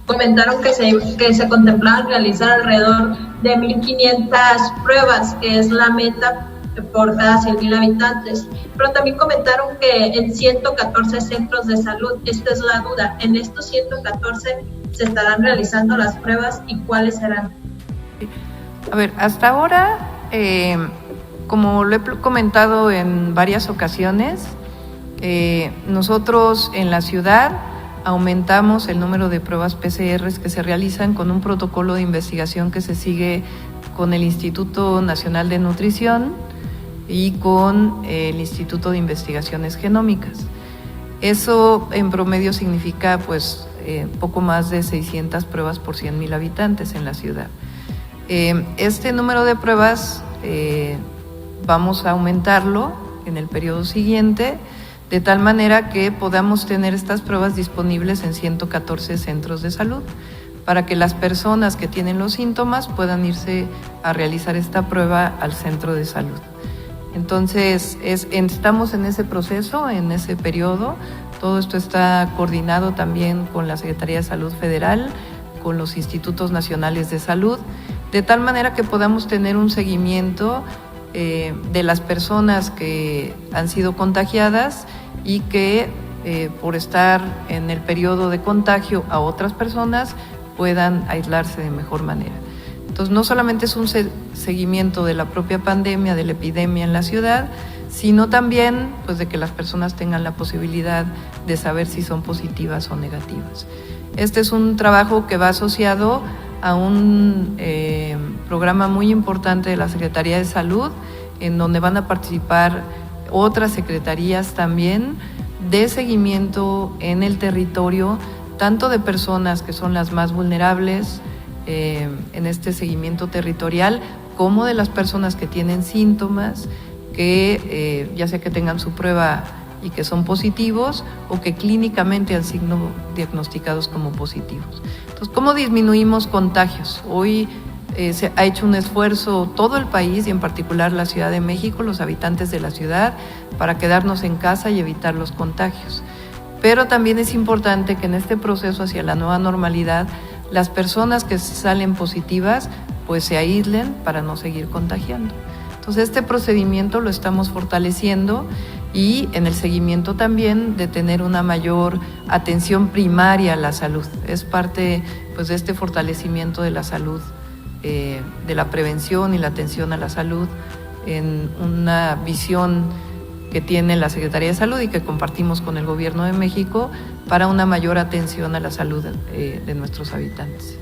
comentaron que se contemplaban realizar alrededor de 1.500 pruebas, que es la meta por cada 100.000 habitantes. Pero también comentaron que en 114 centros de salud, esta es la duda, ¿en estos 114 se estarán realizando las pruebas y cuáles serán? A ver, hasta ahora, como lo he comentado en varias ocasiones, nosotros en la ciudad aumentamos el número de pruebas PCRs que se realizan con un protocolo de investigación que se sigue con el Instituto Nacional de Nutrición y con el Instituto de Investigaciones Genómicas. Eso en promedio significa poco más de 600 pruebas por 100.000 habitantes en la ciudad. Este número de pruebas vamos a aumentarlo en el periodo siguiente, de tal manera que podamos tener estas pruebas disponibles en 114 centros de salud, para que las personas que tienen los síntomas puedan irse a realizar esta prueba al centro de salud. Entonces, estamos en ese proceso, en ese periodo. Todo esto está coordinado también con la Secretaría de Salud Federal, con los institutos nacionales de salud, de tal manera que podamos tener un seguimiento de las personas que han sido contagiadas y que por estar en el periodo de contagio a otras personas puedan aislarse de mejor manera. Entonces, no solamente es un seguimiento de la propia pandemia, de la epidemia en la ciudad, sino también de que las personas tengan la posibilidad de saber si son positivas o negativas. Este es un trabajo que va asociado a un programa muy importante de la Secretaría de Salud, en donde van a participar otras secretarías también de seguimiento en el territorio, tanto de personas que son las más vulnerables en este seguimiento territorial, como de las personas que tienen síntomas, que ya sea que tengan su prueba y que son positivos o que clínicamente han sido diagnosticados como positivos. Entonces, ¿cómo disminuimos contagios? Hoy se ha hecho un esfuerzo todo el país y en particular la Ciudad de México, los habitantes de la ciudad, para quedarnos en casa y evitar los contagios. Pero también es importante que en este proceso hacia la nueva normalidad, las personas que salen positivas se aíslen para no seguir contagiando. Entonces, este procedimiento lo estamos fortaleciendo y en el seguimiento también de tener una mayor atención primaria a la salud. Es parte de este fortalecimiento de la salud, de la prevención y la atención a la salud, en una visión que tiene la Secretaría de Salud y que compartimos con el Gobierno de México para una mayor atención a la salud de nuestros habitantes.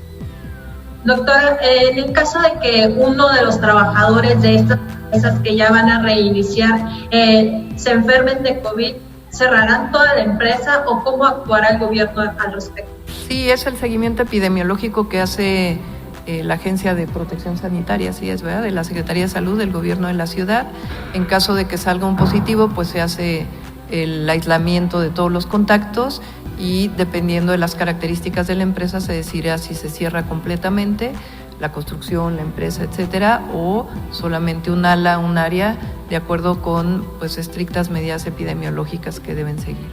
Doctora, en el caso de que uno de los trabajadores de estas empresas que ya van a reiniciar se enfermen de COVID, ¿cerrarán toda la empresa o cómo actuará el gobierno al respecto? Sí, es el seguimiento epidemiológico que hace la Agencia de Protección Sanitaria, sí es verdad, de la Secretaría de Salud del Gobierno de la Ciudad. En caso de que salga un positivo, se hace el aislamiento de todos los contactos y dependiendo de las características de la empresa se decidirá si se cierra completamente la construcción, la empresa, etcétera, o solamente un ala, un área, de acuerdo con estrictas medidas epidemiológicas que deben seguir.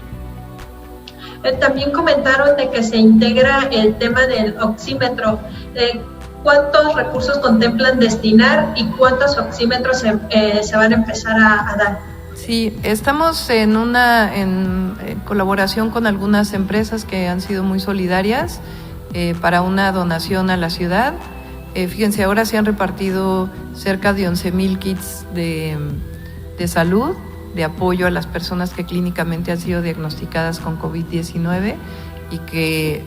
También comentaron de que se integra el tema del oxímetro. ¿Cuántos recursos contemplan destinar y cuántos oxímetros se van a empezar a dar? Sí, estamos en colaboración con algunas empresas que han sido muy solidarias para una donación a la ciudad. Fíjense, ahora se han repartido cerca de 11,000 kits de salud, de apoyo a las personas que clínicamente han sido diagnosticadas con COVID-19 y que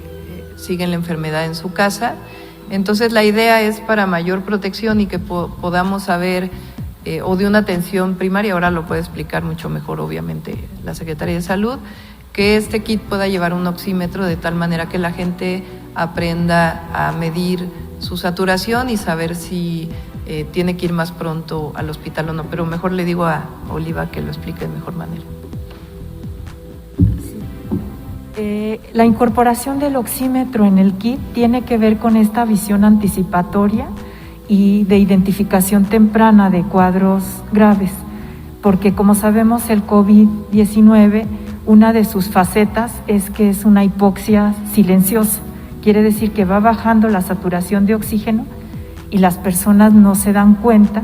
siguen la enfermedad en su casa. Entonces, la idea es para mayor protección y que podamos saber, o de una atención primaria, ahora lo puede explicar mucho mejor, obviamente, la Secretaría de Salud, que este kit pueda llevar un oxímetro de tal manera que la gente aprenda a medir su saturación y saber si tiene que ir más pronto al hospital o no. Pero mejor le digo a Oliva que lo explique de mejor manera. La incorporación del oxímetro en el kit tiene que ver con esta visión anticipatoria y de identificación temprana de cuadros graves, porque como sabemos el COVID-19, una de sus facetas es que es una hipoxia silenciosa, quiere decir que va bajando la saturación de oxígeno y las personas no se dan cuenta,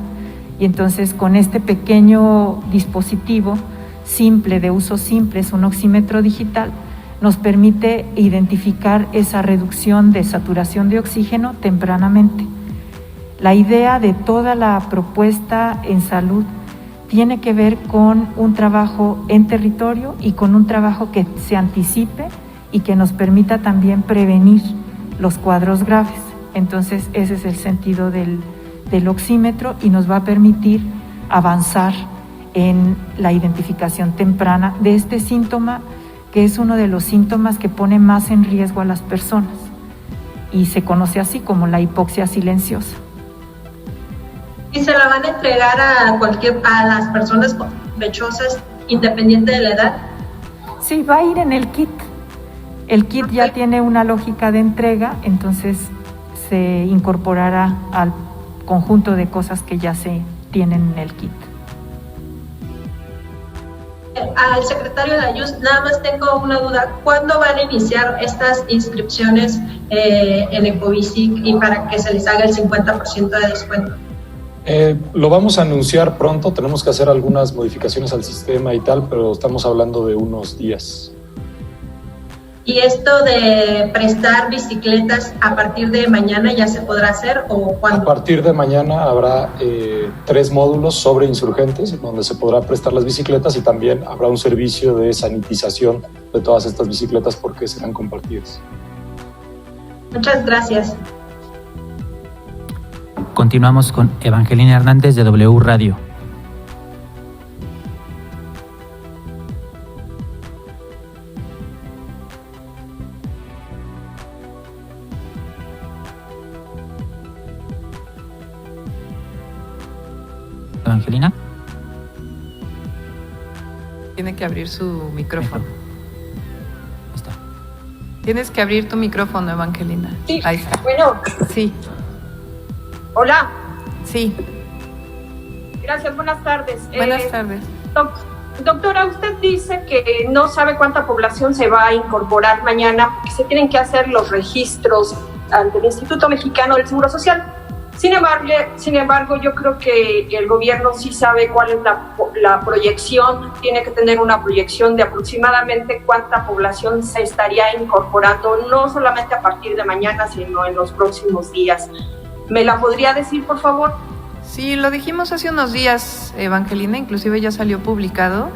y entonces con este pequeño dispositivo simple, de uso simple, es un oxímetro digital, nos permite identificar esa reducción de saturación de oxígeno tempranamente. La idea de toda la propuesta en salud tiene que ver con un trabajo en territorio y con un trabajo que se anticipe y que nos permita también prevenir los cuadros graves. Entonces, ese es el sentido del oxímetro y nos va a permitir avanzar en la identificación temprana de este síntoma, que es uno de los síntomas que pone más en riesgo a las personas y se conoce así como la hipoxia silenciosa. ¿Y se la van a entregar a las personas sospechosas independiente de la edad? Sí, va a ir en el kit. El kit ya tiene una lógica de entrega, entonces se incorporará al conjunto de cosas que ya se tienen en el kit. Al secretario de Ayus, nada más tengo una duda. ¿Cuándo van a iniciar estas inscripciones en Ecovisic y para que se les haga el 50% de descuento? Lo vamos a anunciar pronto, tenemos que hacer algunas modificaciones al sistema y tal, pero estamos hablando de unos días. ¿Y esto de prestar bicicletas a partir de mañana ya se podrá hacer o cuándo? A partir de mañana habrá 3 módulos sobre insurgentes donde se podrá prestar las bicicletas y también habrá un servicio de sanitización de todas estas bicicletas porque serán compartidas. Muchas gracias. Continuamos con Evangelina Hernández de W Radio. Evangelina. Tiene que abrir su micrófono. Ahí está. Tienes que abrir tu micrófono, Evangelina. Sí, Ahí está. bueno. Sí, Hola. sí. Gracias, buenas tardes. Buenas tardes. Doctora, usted dice que no sabe cuánta población se va a incorporar mañana porque se tienen que hacer los registros ante el Instituto Mexicano del Seguro Social. Sin embargo, yo creo que el gobierno sí sabe cuál es la proyección, tiene que tener una proyección de aproximadamente cuánta población se estaría incorporando, no solamente a partir de mañana, sino en los próximos días. ¿Me la podría decir, por favor? Sí, lo dijimos hace unos días, Evangelina, inclusive ya salió publicado,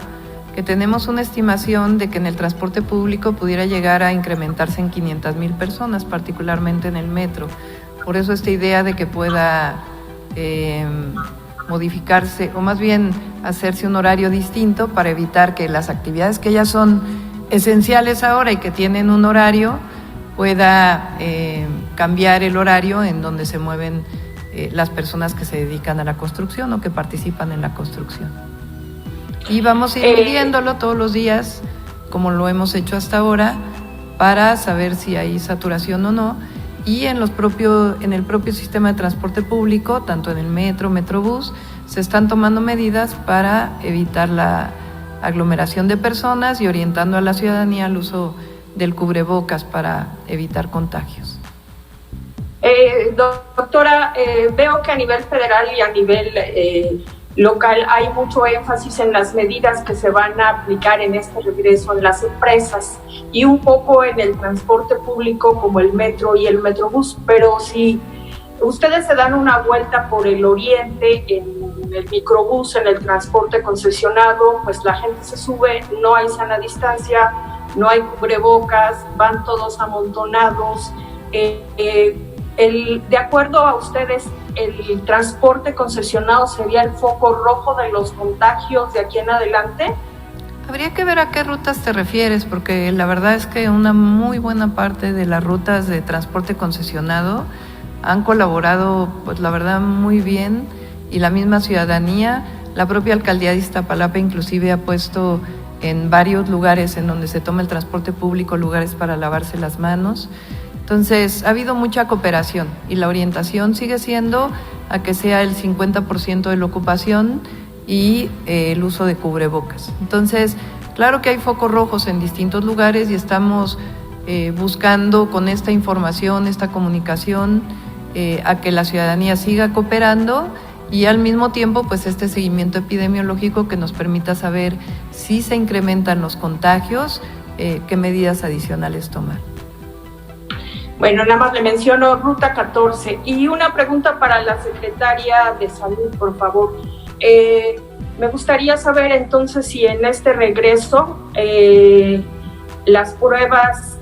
que tenemos una estimación de que en el transporte público pudiera llegar a incrementarse en 500,000 personas, particularmente en el metro. Por eso esta idea de que pueda modificarse, o más bien hacerse un horario distinto para evitar que las actividades que ya son esenciales ahora y que tienen un horario, pueda cambiar el horario en donde se mueven las personas que se dedican a la construcción o que participan en la construcción. Y vamos a ir midiéndolo todos los días, como lo hemos hecho hasta ahora, para saber si hay saturación o no. Y en el propio sistema de transporte público, tanto en el metro, Metrobús, se están tomando medidas para evitar la aglomeración de personas y orientando a la ciudadanía al uso del cubrebocas para evitar contagios. Doctora, veo que a nivel federal y a nivel local hay mucho énfasis en las medidas que se van a aplicar en este regreso en las empresas y un poco en el transporte público como el metro y el Metrobús, pero si ustedes se dan una vuelta por el oriente en el microbús, en el transporte concesionado, pues la gente se sube, no hay sana distancia, no hay cubrebocas, van todos amontonados. De acuerdo a ustedes, ¿el transporte concesionado sería el foco rojo de los contagios de aquí en adelante? Habría que ver a qué rutas te refieres, porque la verdad es que una muy buena parte de las rutas de transporte concesionado han colaborado, pues la verdad, muy bien, y la misma ciudadanía, la propia alcaldía de Iztapalapa inclusive ha puesto en varios lugares en donde se toma el transporte público, lugares para lavarse las manos. Entonces, ha habido mucha cooperación y la orientación sigue siendo a que sea el 50% de la ocupación y el uso de cubrebocas. Entonces, claro que hay focos rojos en distintos lugares y estamos buscando con esta información, esta comunicación, a que la ciudadanía siga cooperando y al mismo tiempo pues este seguimiento epidemiológico que nos permita saber si se incrementan los contagios, qué medidas adicionales tomar. Bueno, nada más le menciono Ruta 14. Y una pregunta para la Secretaria de Salud, por favor. Me gustaría saber entonces si en este regreso las pruebas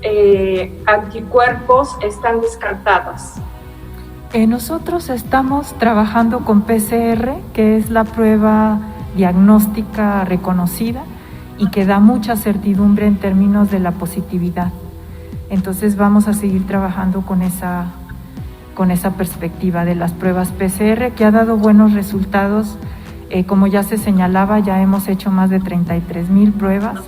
anticuerpos están descartadas. Nosotros estamos trabajando con PCR, que es la prueba diagnóstica reconocida y que da mucha certidumbre en términos de la positividad. Entonces vamos a seguir trabajando con esa perspectiva de las pruebas PCR, que ha dado buenos resultados. Como ya se señalaba, ya hemos hecho más de 33,000 pruebas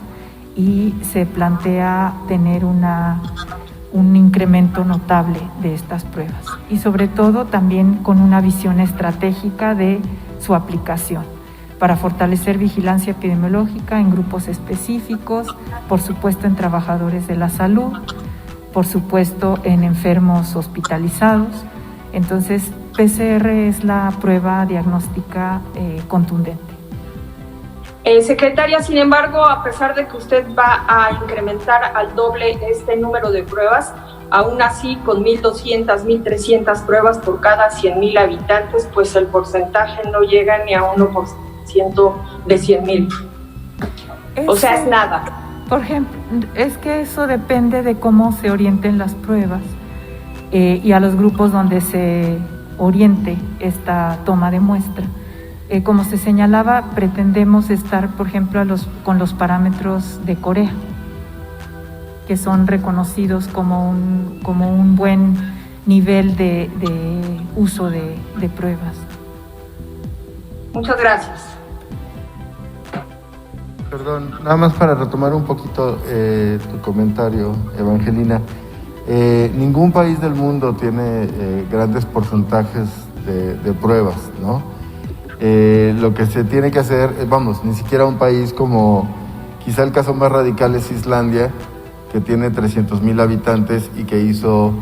y se plantea tener un incremento notable de estas pruebas y sobre todo también con una visión estratégica de su aplicación para fortalecer vigilancia epidemiológica en grupos específicos, por supuesto en trabajadores de la salud, por supuesto en enfermos hospitalizados. Entonces, PCR es la prueba diagnóstica contundente. Secretaria, sin embargo, a pesar de que usted va a incrementar al doble este número de pruebas, aún así con 1,200, 1,300 pruebas por cada 100,000 habitantes, pues el porcentaje no llega ni a 1% de 100,000. O sea, es nada. Por ejemplo, es que eso depende de cómo se orienten las pruebas y a los grupos donde se oriente esta toma de muestra. Como se señalaba, pretendemos estar, por ejemplo, con los parámetros de Corea, que son reconocidos como un buen nivel de uso de pruebas. Muchas gracias. Perdón, nada más para retomar un poquito tu comentario, Evangelina. Ningún país del mundo tiene grandes porcentajes de pruebas, ¿no? Lo que se tiene que hacer, ni siquiera un país como, quizá el caso más radical es Islandia, que tiene 300,000 habitantes y que hizo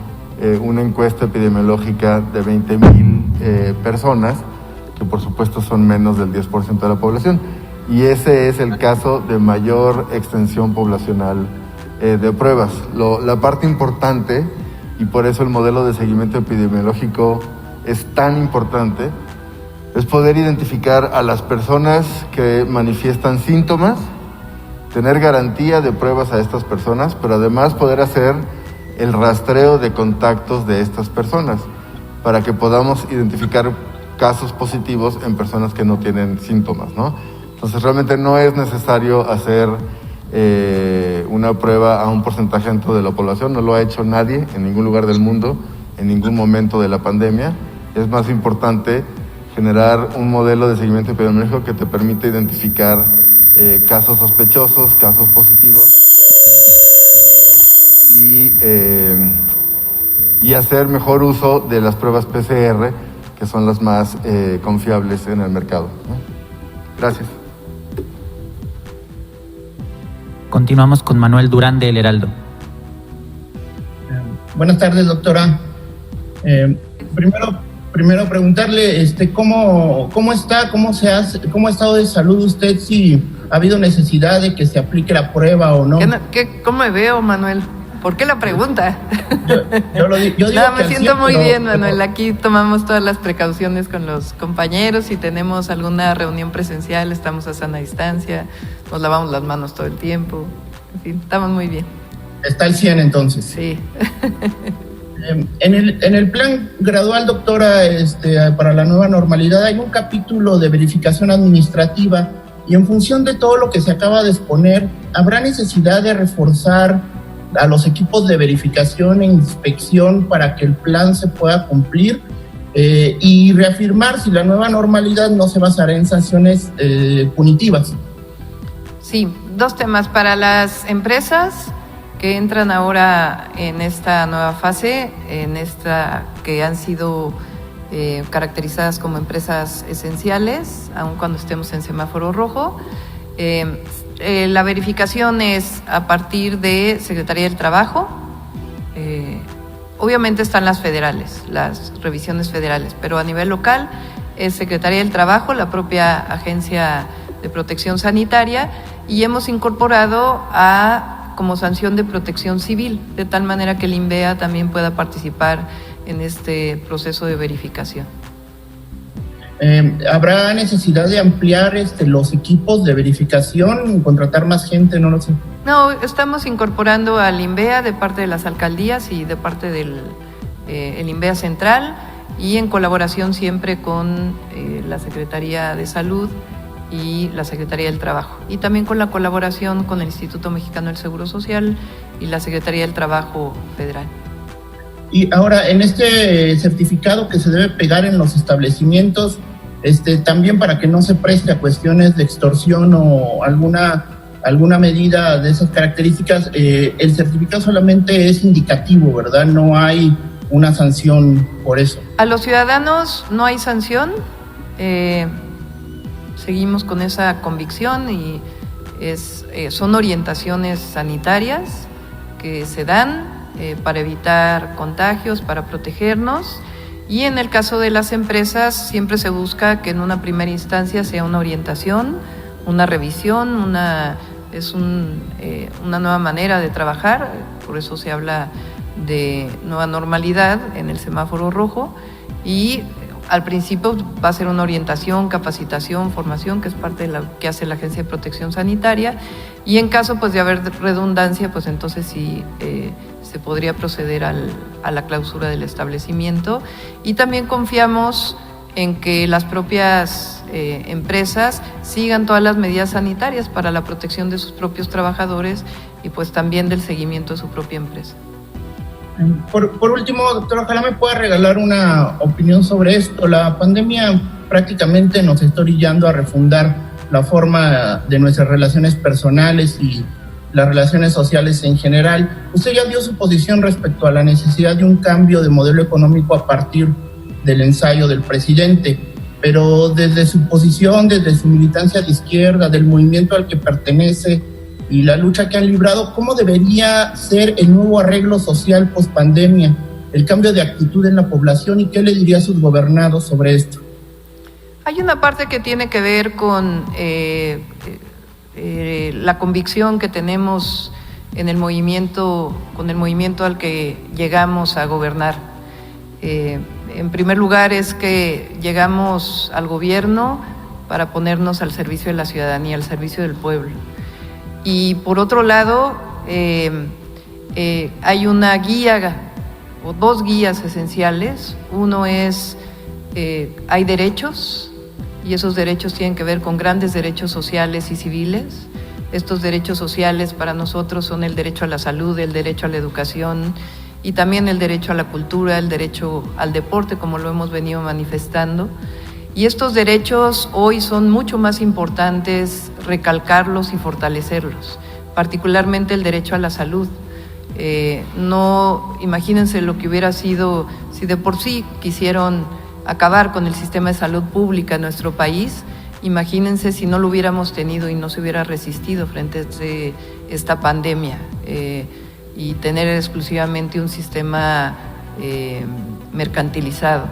una encuesta epidemiológica de 20,000 personas, que por supuesto son menos del 10% de la población. Y ese es el caso de mayor extensión poblacional de pruebas. La parte importante, y por eso el modelo de seguimiento epidemiológico es tan importante, es poder identificar a las personas que manifiestan síntomas, tener garantía de pruebas a estas personas, pero además poder hacer el rastreo de contactos de estas personas para que podamos identificar casos positivos en personas que no tienen síntomas, ¿no? Entonces realmente no es necesario hacer una prueba a un porcentaje alto de la población, no lo ha hecho nadie en ningún lugar del mundo, en ningún momento de la pandemia. Es más importante generar un modelo de seguimiento epidemiológico que te permite identificar casos sospechosos, casos positivos y hacer mejor uso de las pruebas PCR, que son las más confiables en el mercado, ¿no? Gracias. Continuamos con Manuel Durán de El Heraldo. Buenas tardes, doctora. Primero preguntarle cómo está, cómo ha estado de salud usted, si ha habido necesidad de que se aplique la prueba o no. ¿Cómo me veo, Manuel? ¿Por qué la pregunta? Yo digo no, me siento muy bien, Manuel. Pero aquí tomamos todas las precauciones con los compañeros. Si tenemos alguna reunión presencial, estamos a sana distancia, nos lavamos las manos todo el tiempo. En fin, estamos muy bien. Está al 100 entonces. Sí. En el plan gradual, doctora, para la nueva normalidad hay un capítulo de verificación administrativa y en función de todo lo que se acaba de exponer, ¿habrá necesidad de reforzar a los equipos de verificación e inspección para que el plan se pueda cumplir y reafirmar si la nueva normalidad no se basará en sanciones punitivas? Sí, dos temas para las empresas que entran ahora en esta nueva fase, en esta que han sido caracterizadas como empresas esenciales, aun cuando estemos en semáforo rojo. La verificación es a partir de Secretaría del Trabajo. Obviamente están las federales, las revisiones federales, pero a nivel local es Secretaría del Trabajo, la propia Agencia de Protección Sanitaria, y hemos incorporado como sanción de protección civil, de tal manera que el INVEA también pueda participar en este proceso de verificación. ¿Habrá necesidad de ampliar los equipos de verificación, contratar más gente? No lo sé. No, estamos incorporando al INVEA de parte de las alcaldías y de parte del el INVEA central, y en colaboración siempre con la Secretaría de Salud y la Secretaría del Trabajo, y también con la colaboración con el Instituto Mexicano del Seguro Social y la Secretaría del Trabajo Federal. Y ahora, en este certificado que se debe pegar en los establecimientos, también para que no se preste a cuestiones de extorsión o alguna medida de esas características, el certificado solamente es indicativo, ¿verdad? No hay una sanción por eso. A los ciudadanos no hay sanción, seguimos con esa convicción, y son orientaciones sanitarias que se dan para evitar contagios, para protegernos, y en el caso de las empresas siempre se busca que en una primera instancia sea una orientación, una revisión, una nueva manera de trabajar, por eso se habla de nueva normalidad en el semáforo rojo, y al principio va a ser una orientación, capacitación, formación, que es parte de lo que hace la Agencia de Protección Sanitaria, y en caso pues de haber redundancia, pues entonces sí se podría proceder a la clausura del establecimiento. Y también confiamos en que las propias empresas sigan todas las medidas sanitarias para la protección de sus propios trabajadores y pues también del seguimiento de su propia empresa. Por último, doctor, ojalá me pueda regalar una opinión sobre esto. La pandemia prácticamente nos está orillando a refundar la forma de nuestras relaciones personales y las relaciones sociales en general. Usted ya dio su posición respecto a la necesidad de un cambio de modelo económico a partir del ensayo del presidente, pero desde su posición, desde su militancia de izquierda, del movimiento al que pertenece y la lucha que han librado, ¿cómo debería ser el nuevo arreglo social post-pandemia, el cambio de actitud en la población, y qué le diría a sus gobernados sobre esto? Hay una parte que tiene que ver con la convicción que tenemos en el movimiento, con el movimiento al que llegamos a gobernar. En primer lugar es que llegamos al gobierno para ponernos al servicio de la ciudadanía, al servicio del pueblo. Y por otro lado, hay una guía o dos guías esenciales. Uno es, hay derechos, y esos derechos tienen que ver con grandes derechos sociales y civiles. Estos derechos sociales para nosotros son el derecho a la salud, el derecho a la educación, y también el derecho a la cultura, el derecho al deporte, como lo hemos venido manifestando. Y estos derechos hoy son mucho más importantes recalcarlos y fortalecerlos, particularmente el derecho a la salud. No, imagínense lo que hubiera sido si de por sí quisieron acabar con el sistema de salud pública en nuestro país. Imagínense si no lo hubiéramos tenido y no se hubiera resistido frente a esta pandemia, y tener exclusivamente un sistema mercantilizado.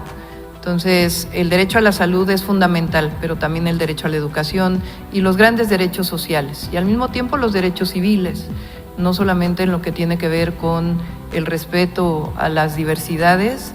Entonces, el derecho a la salud es fundamental, pero también el derecho a la educación y los grandes derechos sociales, y al mismo tiempo los derechos civiles, no solamente en lo que tiene que ver con el respeto a las diversidades,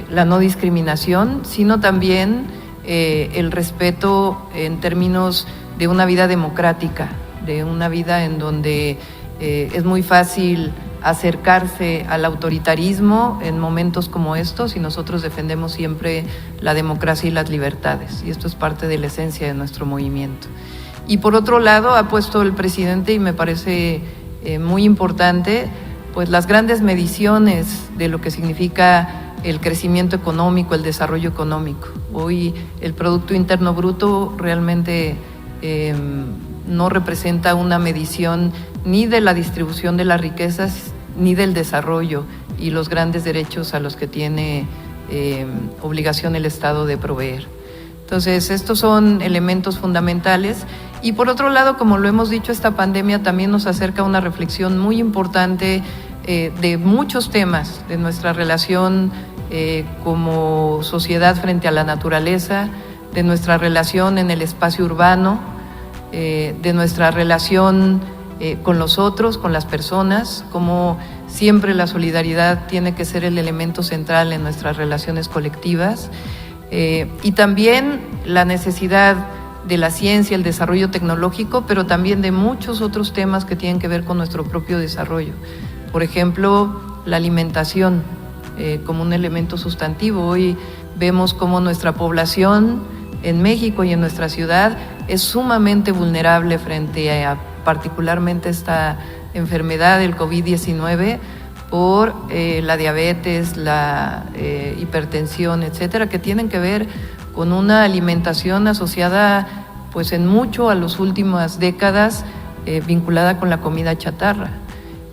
la no discriminación, sino también el respeto en términos de una vida democrática, de una vida en donde es muy fácil acercarse al autoritarismo en momentos como estos, y nosotros defendemos siempre la democracia y las libertades, y esto es parte de la esencia de nuestro movimiento. Y por otro lado, ha puesto el presidente, y me parece muy importante, pues las grandes mediciones de lo que significa el crecimiento económico, el desarrollo económico. Hoy el Producto Interno Bruto realmente no representa una medición ni de la distribución de las riquezas ni del desarrollo y los grandes derechos a los que tiene obligación el Estado de proveer. Entonces, estos son elementos fundamentales. Y por otro lado, como lo hemos dicho, esta pandemia también nos acerca a una reflexión muy importante de muchos temas, de nuestra relación como sociedad frente a la naturaleza, de nuestra relación en el espacio urbano, de nuestra relación con los otros, con las personas, como siempre la solidaridad tiene que ser el elemento central en nuestras relaciones colectivas, y también la necesidad de la ciencia, el desarrollo tecnológico, pero también de muchos otros temas que tienen que ver con nuestro propio desarrollo. Por ejemplo, la alimentación como un elemento sustantivo. Hoy vemos cómo nuestra población en México y en nuestra ciudad es sumamente vulnerable frente a particularmente esta enfermedad del COVID-19 por la diabetes, la hipertensión, etcétera, que tienen que ver con una alimentación asociada pues en mucho a las últimas décadas vinculada con la comida chatarra,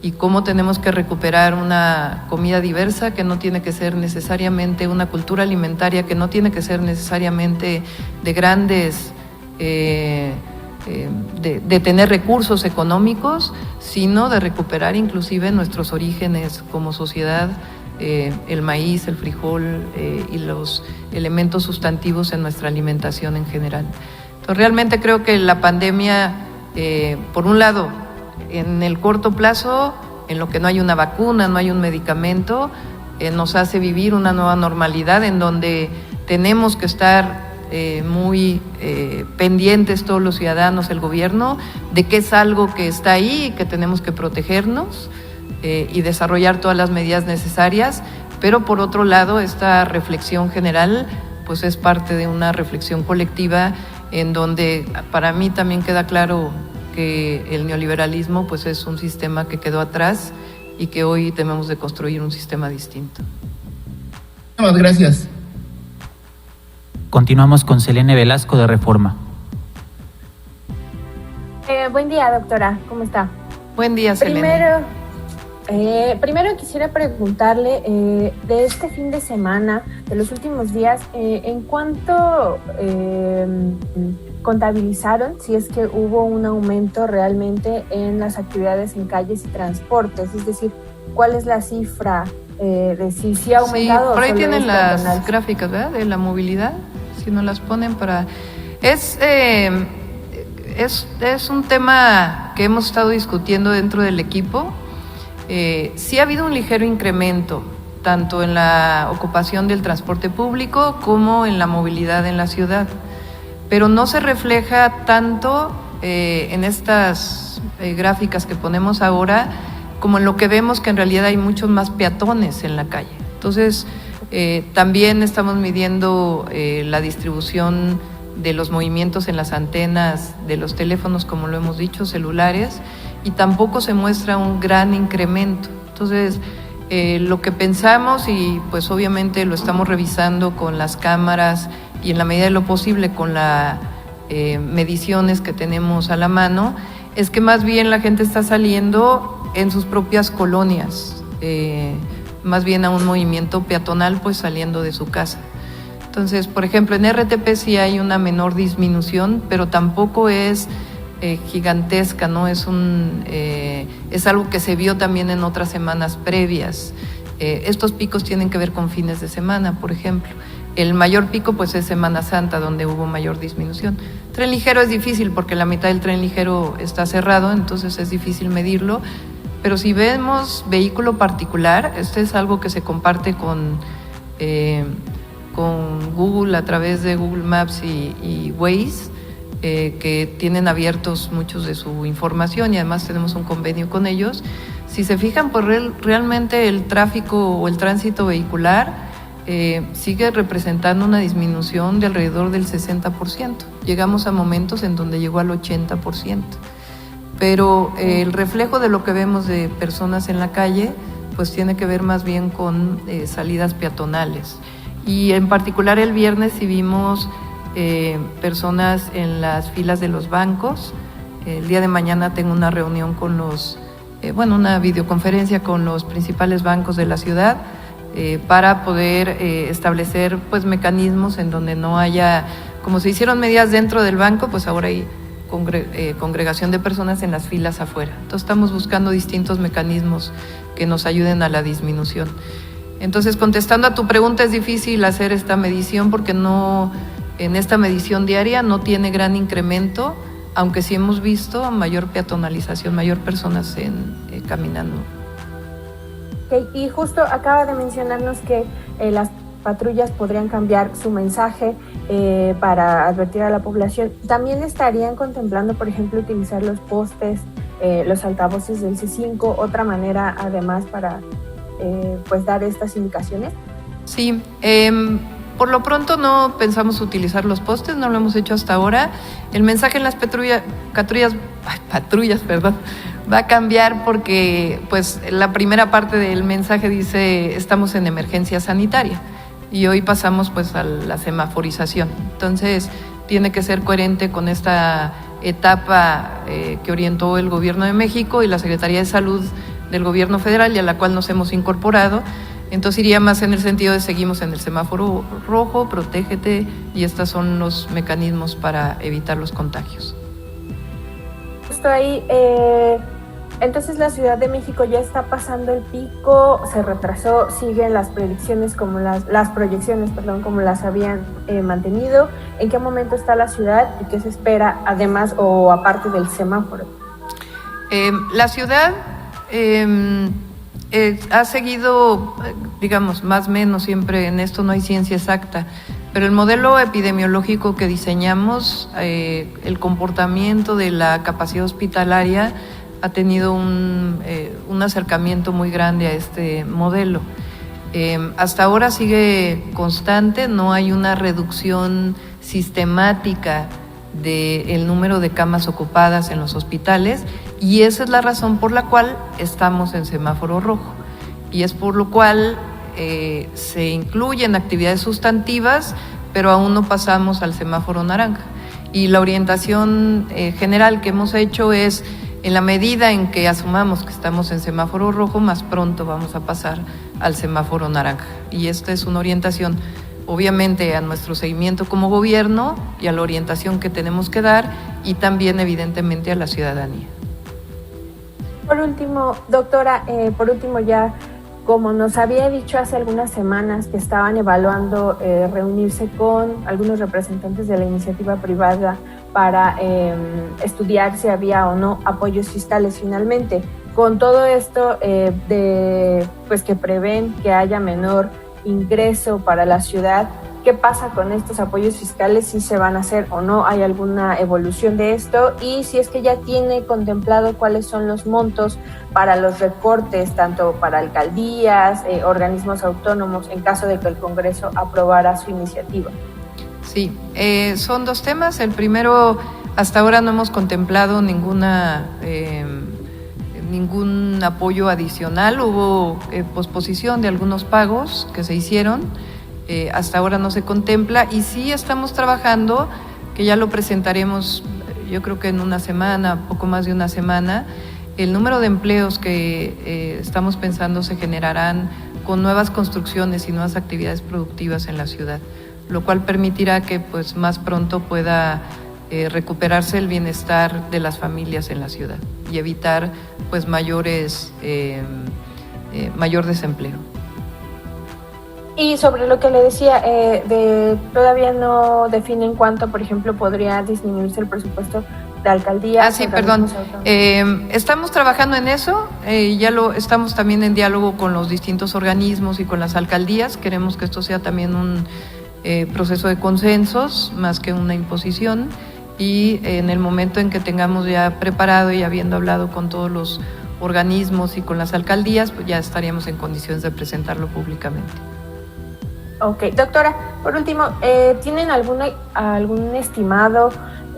y cómo tenemos que recuperar una comida diversa que no tiene que ser necesariamente una cultura alimentaria, que no tiene que ser necesariamente de grandes, de tener recursos económicos, sino de recuperar inclusive nuestros orígenes como sociedad, el maíz, el frijol y los elementos sustantivos en nuestra alimentación en general. Entonces, realmente creo que la pandemia, por un lado, en el corto plazo, en lo que no hay una vacuna, no hay un medicamento, nos hace vivir una nueva normalidad en donde tenemos que estar muy pendientes todos los ciudadanos, el gobierno, de que es algo que está ahí y que tenemos que protegernos y desarrollar todas las medidas necesarias, pero por otro lado esta reflexión general pues es parte de una reflexión colectiva en donde para mí también queda claro que el neoliberalismo pues es un sistema que quedó atrás y que hoy debemos de construir un sistema distinto. Muchas gracias. Continuamos con Selene Velasco de Reforma. Buen día, doctora. ¿Cómo está? Buen día, Selene. Primero quisiera preguntarle de este fin de semana, de los últimos días, ¿en cuánto contabilizaron, si es que hubo un aumento realmente en las actividades en calles y transportes? Es decir, ¿cuál es la cifra de si ha aumentado? Sí, por ahí tienen las personal? Gráficas, ¿verdad? De la movilidad, si nos las ponen para... Es un tema que hemos estado discutiendo dentro del equipo. Sí ha habido un ligero incremento, tanto en la ocupación del transporte público como en la movilidad en la ciudad, pero no se refleja tanto en estas gráficas que ponemos ahora como en lo que vemos, que en realidad hay muchos más peatones en la calle. Entonces, también estamos midiendo la distribución de los movimientos en las antenas de los teléfonos, como lo hemos dicho, celulares, y tampoco se muestra un gran incremento. Entonces, lo que pensamos, y pues obviamente lo estamos revisando con las cámaras y en la medida de lo posible con las mediciones que tenemos a la mano, es que más bien la gente está saliendo en sus propias colonias, más bien a un movimiento peatonal, pues saliendo de su casa. Entonces, por ejemplo, en RTP sí hay una menor disminución, pero tampoco es gigantesca, ¿no? Es algo que se vio también en otras semanas previas. Estos picos tienen que ver con fines de semana, por ejemplo. El mayor pico pues es Semana Santa, donde hubo mayor disminución. Tren ligero es difícil porque la mitad del tren ligero está cerrado, entonces es difícil medirlo. Pero si vemos vehículo particular, este es algo que se comparte con Google a través de Google Maps y Waze, que tienen abiertos muchos de su información y además tenemos un convenio con ellos. Si se fijan, pues realmente el tráfico o el tránsito vehicular sigue representando una disminución de alrededor del 60%. Llegamos a momentos en donde llegó al 80%. Pero el reflejo de lo que vemos de personas en la calle, pues tiene que ver más bien con salidas peatonales. Y en particular el viernes sí vimos personas en las filas de los bancos, El día de mañana tengo una reunión con una videoconferencia con los principales bancos de la ciudad para poder establecer pues mecanismos en donde no haya, como se hicieron medidas dentro del banco, pues ahora hay congregación de personas en las filas afuera. Entonces estamos buscando distintos mecanismos que nos ayuden a la disminución. Entonces, contestando a tu pregunta, es difícil hacer esta medición porque en esta medición diaria no tiene gran incremento, aunque sí hemos visto mayor peatonalización, mayor personas caminando. Okay, y justo acaba de mencionarnos que las patrullas podrían cambiar su mensaje para advertir a la población. ¿También estarían contemplando, por ejemplo, utilizar los postes, los altavoces del C5, otra manera además para pues dar estas indicaciones? Sí, por lo pronto no pensamos utilizar los postes, no lo hemos hecho hasta ahora. El mensaje en las patrullas, va a cambiar porque pues la primera parte del mensaje dice estamos en emergencia sanitaria y hoy pasamos pues a la semaforización. Entonces tiene que ser coherente con esta etapa que orientó el Gobierno de México y la Secretaría de Salud del Gobierno Federal y a la cual nos hemos incorporado. Entonces iría más en el sentido de seguimos en el semáforo rojo, protégete, y estos son los mecanismos para evitar los contagios. Justo ahí, entonces la Ciudad de México ya está pasando el pico, se retrasó, siguen las predicciones como las proyecciones, como las habían mantenido. ¿En qué momento está la ciudad y qué se espera además o aparte del semáforo? La ciudad ha seguido, digamos, más o menos siempre, en esto no hay ciencia exacta, pero el modelo epidemiológico que diseñamos, el comportamiento de la capacidad hospitalaria ha tenido un acercamiento muy grande a este modelo. Hasta ahora sigue constante, no hay una reducción sistemática del número de camas ocupadas en los hospitales, y esa es la razón por la cual estamos en semáforo rojo, y es por lo cual se incluyen actividades sustantivas, pero aún no pasamos al semáforo naranja. Y la orientación general que hemos hecho es, en la medida en que asumamos que estamos en semáforo rojo, más pronto vamos a pasar al semáforo naranja. Y esta es una orientación, obviamente, a nuestro seguimiento como gobierno y a la orientación que tenemos que dar, y también, evidentemente, a la ciudadanía. Por último, doctora, ya, como nos había dicho hace algunas semanas que estaban evaluando reunirse con algunos representantes de la iniciativa privada para estudiar si había o no apoyos fiscales finalmente. Con todo esto pues que prevén que haya menor ingreso para la ciudad, ¿qué pasa con estos apoyos fiscales? ¿Si se van a hacer o no? ¿Hay alguna evolución de esto? Y si es que ya tiene contemplado cuáles son los montos para los recortes, tanto para alcaldías, organismos autónomos, en caso de que el Congreso aprobara su iniciativa. Sí, son dos temas. El primero, hasta ahora no hemos contemplado ningún apoyo adicional. Hubo posposición de algunos pagos que se hicieron. Hasta ahora no se contempla, y sí estamos trabajando, que ya lo presentaremos yo creo que en una semana, poco más de una semana. El número de empleos que estamos pensando se generarán con nuevas construcciones y nuevas actividades productivas en la ciudad, lo cual permitirá que pues más pronto pueda recuperarse el bienestar de las familias en la ciudad y evitar pues mayor desempleo. Y sobre lo que le decía, todavía no definen cuánto, por ejemplo, podría disminuirse el presupuesto de alcaldía. Sí, perdón. Estamos trabajando en eso, estamos también en diálogo con los distintos organismos y con las alcaldías. Queremos que esto sea también un proceso de consensos más que una imposición, y en el momento en que tengamos ya preparado y habiendo hablado con todos los organismos y con las alcaldías, pues ya estaríamos en condiciones de presentarlo públicamente. Ok, doctora, por último, ¿tienen algún estimado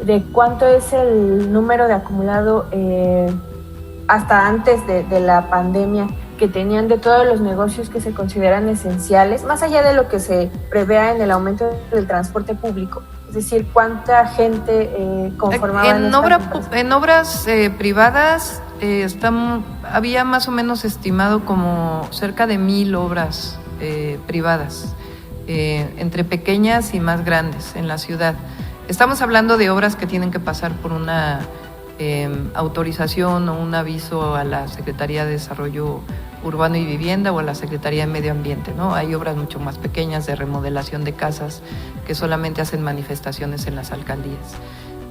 de cuánto es el número de acumulado hasta antes de la pandemia que tenían de todos los negocios que se consideran esenciales, más allá de lo que se prevea en el aumento del transporte público? Es decir, ¿cuánta gente conformaba en obras privadas había más o menos estimado como cerca de 1,000 obras privadas, entre pequeñas y más grandes en la ciudad. Estamos hablando de obras que tienen que pasar por una autorización o un aviso a la Secretaría de Desarrollo Urbano y Vivienda o a la Secretaría de Medio Ambiente, ¿no? Hay obras mucho más pequeñas de remodelación de casas que solamente hacen manifestaciones en las alcaldías.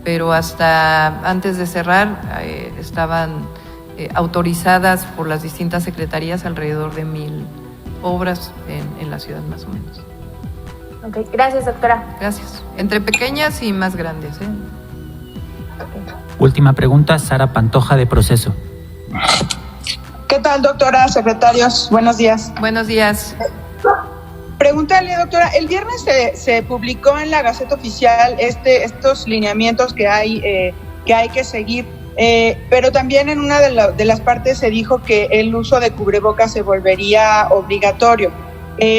Pero hasta antes de cerrar estaban autorizadas por las distintas secretarías alrededor de 1,000 obras en la ciudad más o menos. Ok, gracias, doctora. Gracias. Entre pequeñas y más grandes. Okay. Última pregunta, Sara Pantoja, de Proceso. ¿Qué tal, doctora? Secretarios, buenos días. Buenos días. Pregúntale, doctora, el viernes se publicó en la Gaceta Oficial estos lineamientos que hay que seguir, pero también en una de las partes se dijo que el uso de cubrebocas se volvería obligatorio.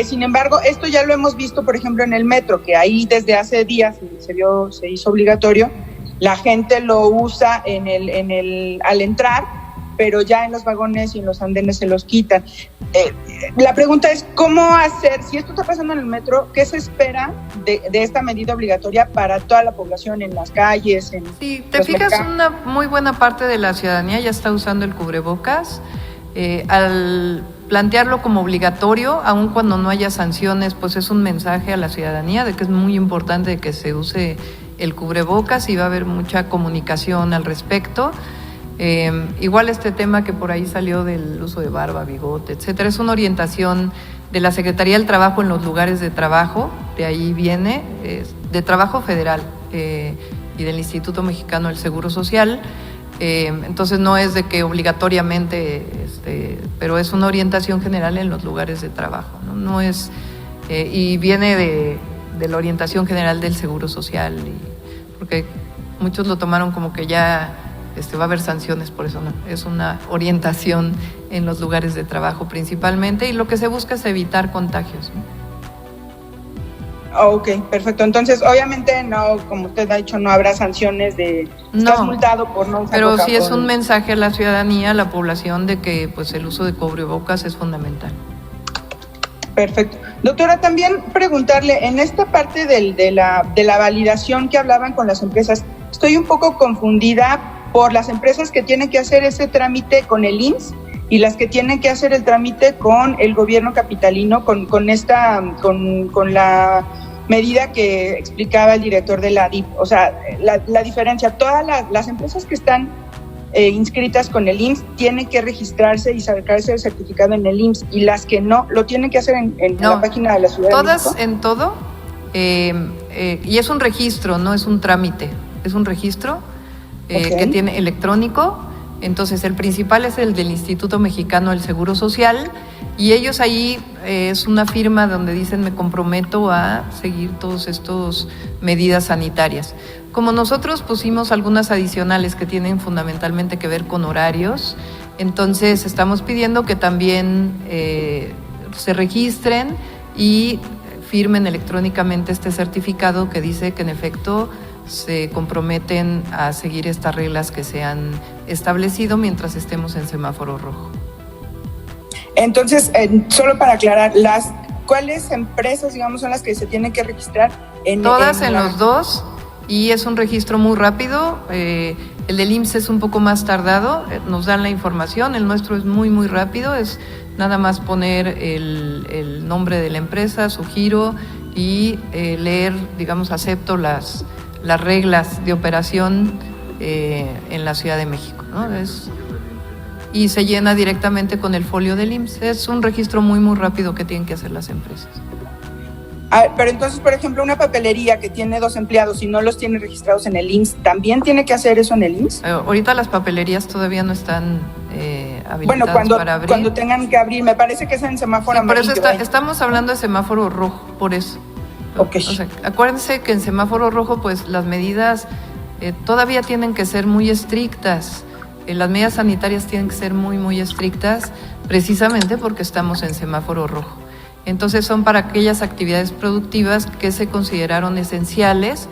Sin embargo, esto ya lo hemos visto, por ejemplo, en el metro, que ahí desde hace días se hizo obligatorio. La gente lo usa al entrar, pero ya en los vagones y en los andenes se los quitan. La pregunta es, ¿cómo hacer? Si esto está pasando en el metro, ¿qué se espera de esta medida obligatoria para toda la población en las calles? Si te fijas, una muy buena parte de la ciudadanía ya está usando el cubrebocas. Al plantearlo como obligatorio, aun cuando no haya sanciones, pues es un mensaje a la ciudadanía de que es muy importante que se use el cubrebocas y va a haber mucha comunicación al respecto. Igual este tema que por ahí salió del uso de barba, bigote, etcétera, es una orientación de la Secretaría del Trabajo en los lugares de trabajo, de ahí viene, de Trabajo Federal y del Instituto Mexicano del Seguro Social. Entonces no es de que obligatoriamente, pero es una orientación general en los lugares de trabajo, no es, y viene de la orientación general del Seguro Social, porque muchos lo tomaron como que ya va a haber sanciones, por eso no, es una orientación en los lugares de trabajo principalmente, y lo que se busca es evitar contagios, ¿no? Ok, perfecto. Entonces, obviamente, no, como usted ha dicho, no habrá sanciones estás multado por no usar pero sí es un mensaje a la ciudadanía, a la población, de que pues el uso de cubrebocas es fundamental. Perfecto. Doctora, también preguntarle, en esta parte de la validación que hablaban con las empresas, estoy un poco confundida por las empresas que tienen que hacer ese trámite con el IMSS y las que tienen que hacer el trámite con el gobierno capitalino, con la medida que explicaba el director de la DIF. O sea, la diferencia, todas las empresas que están inscritas con el IMSS tienen que registrarse y sacarse el certificado en el IMSS, y las que no, lo tienen que hacer en la página de la Ciudad de México. Todas en todo, y es un registro, no es un trámite, es un registro que tiene electrónico. Entonces el principal es el del Instituto Mexicano del Seguro Social, y ellos ahí es una firma donde dicen me comprometo a seguir todas estas medidas sanitarias. Como nosotros pusimos algunas adicionales que tienen fundamentalmente que ver con horarios, entonces estamos pidiendo que también se registren y firmen electrónicamente este certificado que dice que en efecto se comprometen a seguir estas reglas que se han establecido mientras estemos en semáforo rojo. Entonces, solo para aclarar, ¿cuáles empresas, digamos, son las que se tienen que registrar? Todas en los dos, y es un registro muy rápido. El del IMSS es un poco más tardado, nos dan la información, el nuestro es muy, muy rápido, es nada más poner el nombre de la empresa, su giro y leer, digamos, acepto las reglas de operación en la Ciudad de México, ¿no? Y se llena directamente con el folio del IMSS. Es un registro muy, muy rápido que tienen que hacer las empresas. Pero entonces, por ejemplo, una papelería que tiene 2 empleados y no los tiene registrados en el IMSS, ¿también tiene que hacer eso en el IMSS? Ahorita las papelerías todavía no están habilitadas para abrir. Cuando tengan que abrir, me parece que es en semáforo amarillo. Por eso estamos hablando de semáforo rojo, por eso. Okay. O sea, acuérdense que en semáforo rojo, pues las medidas todavía tienen que ser muy estrictas. Las medidas sanitarias tienen que ser muy, muy estrictas, precisamente porque estamos en semáforo rojo. Entonces son para aquellas actividades productivas que se consideraron esenciales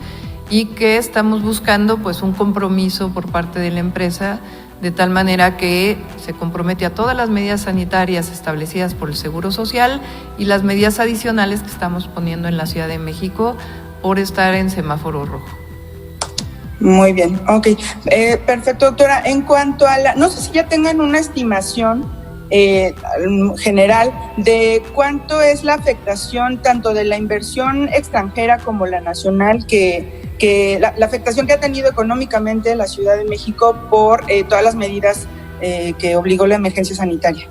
y que estamos buscando pues un compromiso por parte de la empresa, de tal manera que se compromete a todas las medidas sanitarias establecidas por el Seguro Social y las medidas adicionales que estamos poniendo en la Ciudad de México por estar en semáforo rojo. Muy bien, ok. Perfecto, doctora. En cuanto a no sé si ya tengan una estimación general de cuánto es la afectación tanto de la inversión extranjera como la nacional, que la afectación que ha tenido económicamente la Ciudad de México por todas las medidas que obligó la emergencia sanitaria.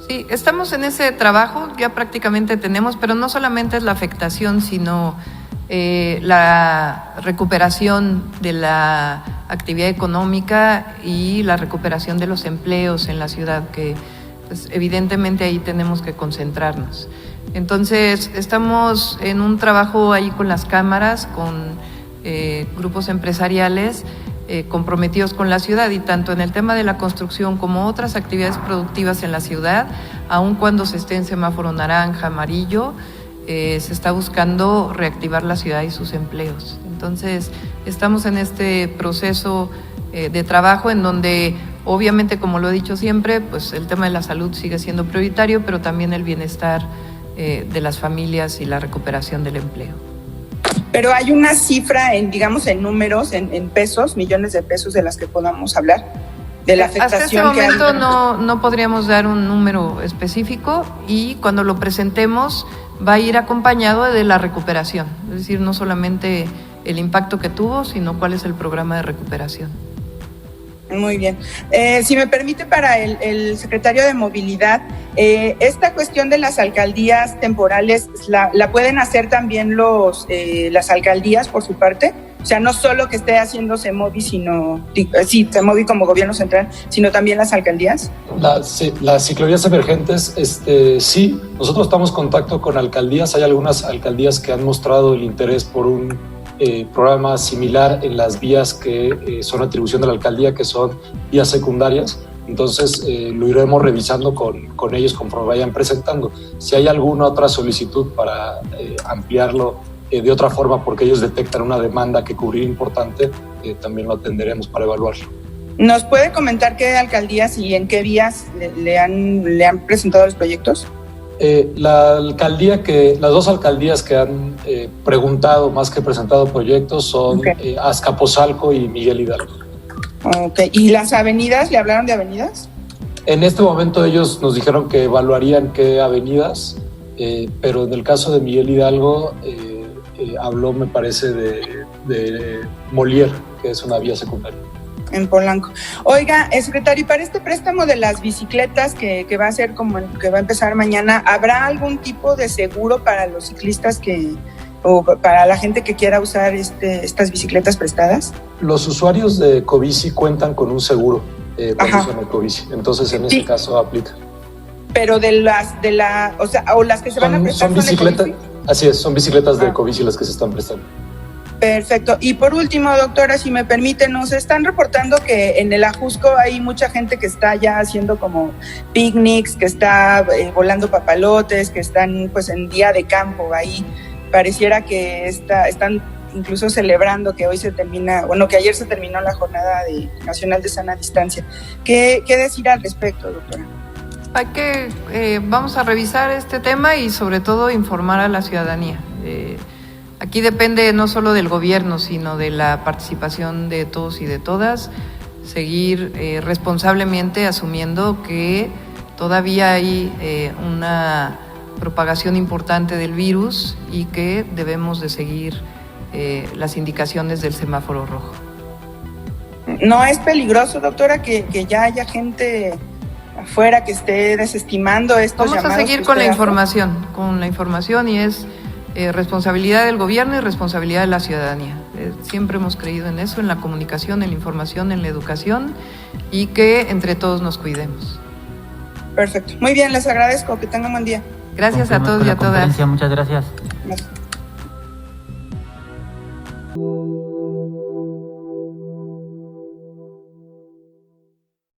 Sí, estamos en ese trabajo, ya prácticamente tenemos, pero no solamente es la afectación, sino la recuperación de la actividad económica y la recuperación de los empleos en la ciudad, que pues, evidentemente ahí tenemos que concentrarnos. Entonces, estamos en un trabajo ahí con las cámaras, con grupos empresariales comprometidos con la ciudad, y tanto en el tema de la construcción como otras actividades productivas en la ciudad, aun cuando se esté en semáforo naranja, amarillo, se está buscando reactivar la ciudad y sus empleos. Entonces, estamos en este proceso de trabajo en donde, obviamente, como lo he dicho siempre, pues el tema de la salud sigue siendo prioritario, pero también el bienestar de las familias y la recuperación del empleo. Pero hay una cifra, digamos, en números, en pesos, millones de pesos de las que podamos hablar, de la afectación. Hasta este momento no podríamos dar un número específico, y cuando lo presentemos va a ir acompañado de la recuperación, es decir, no solamente el impacto que tuvo, sino cuál es el programa de recuperación. Muy bien. Si me permite, para el secretario de Movilidad, esta cuestión de las alcaldías temporales, ¿la pueden hacer también las alcaldías por su parte? O sea, no solo que esté haciendo CEMOVI, CEMOVI como gobierno central, sino también las alcaldías. Las ciclovías emergentes, sí, nosotros estamos en contacto con alcaldías. Hay algunas alcaldías que han mostrado el interés por un programa similar en las vías que son atribución de la alcaldía, que son vías secundarias. Entonces lo iremos revisando con ellos conforme vayan presentando. Si hay alguna otra solicitud para ampliarlo de otra forma, porque ellos detectan una demanda que cubrir importante, también lo atenderemos para evaluarlo. ¿Nos puede comentar qué alcaldías y en qué vías le han presentado los proyectos? Las dos alcaldías que han preguntado más que presentado proyectos son Azcapotzalco y Miguel Hidalgo. Okay. ¿Y las avenidas? ¿Le hablaron de avenidas? En este momento ellos nos dijeron que evaluarían qué avenidas, pero en el caso de Miguel Hidalgo habló, me parece, de Molière, que es una vía secundaria. En Polanco. Oiga, secretario, para este préstamo de las bicicletas que va a ser que va a empezar mañana, ¿habrá algún tipo de seguro para los ciclistas o para la gente que quiera usar estas bicicletas prestadas? Los usuarios de Ecobici cuentan con un seguro cuando usan Ecobici, entonces en ese caso aplica. Pero o las que se van a prestar son bicicletas. Así es, son bicicletas de Ecobici las que se están prestando. Perfecto. Y por último, doctora, si me permite, nos están reportando que en el Ajusco hay mucha gente que está ya haciendo como picnics, que está volando papalotes, que están pues en día de campo ahí. Pareciera que están incluso celebrando que hoy que ayer se terminó la jornada nacional de sana distancia. ¿Qué decir al respecto, doctora? Vamos a revisar este tema y sobre todo informar a la ciudadanía. Aquí depende no solo del gobierno, sino de la participación de todos y de todas, seguir responsablemente asumiendo que todavía hay una propagación importante del virus y que debemos de seguir las indicaciones del semáforo rojo. ¿No es peligroso, doctora, que ya haya gente afuera que esté desestimando estos llamados? Vamos a seguir con la información y es responsabilidad del gobierno y responsabilidad de la ciudadanía. Siempre hemos creído en eso, en la comunicación, en la información, en la educación, y que entre todos nos cuidemos. Perfecto. Muy bien, les agradezco. Que tengan buen día. Gracias a todos y a todas. Muchas gracias. Gracias.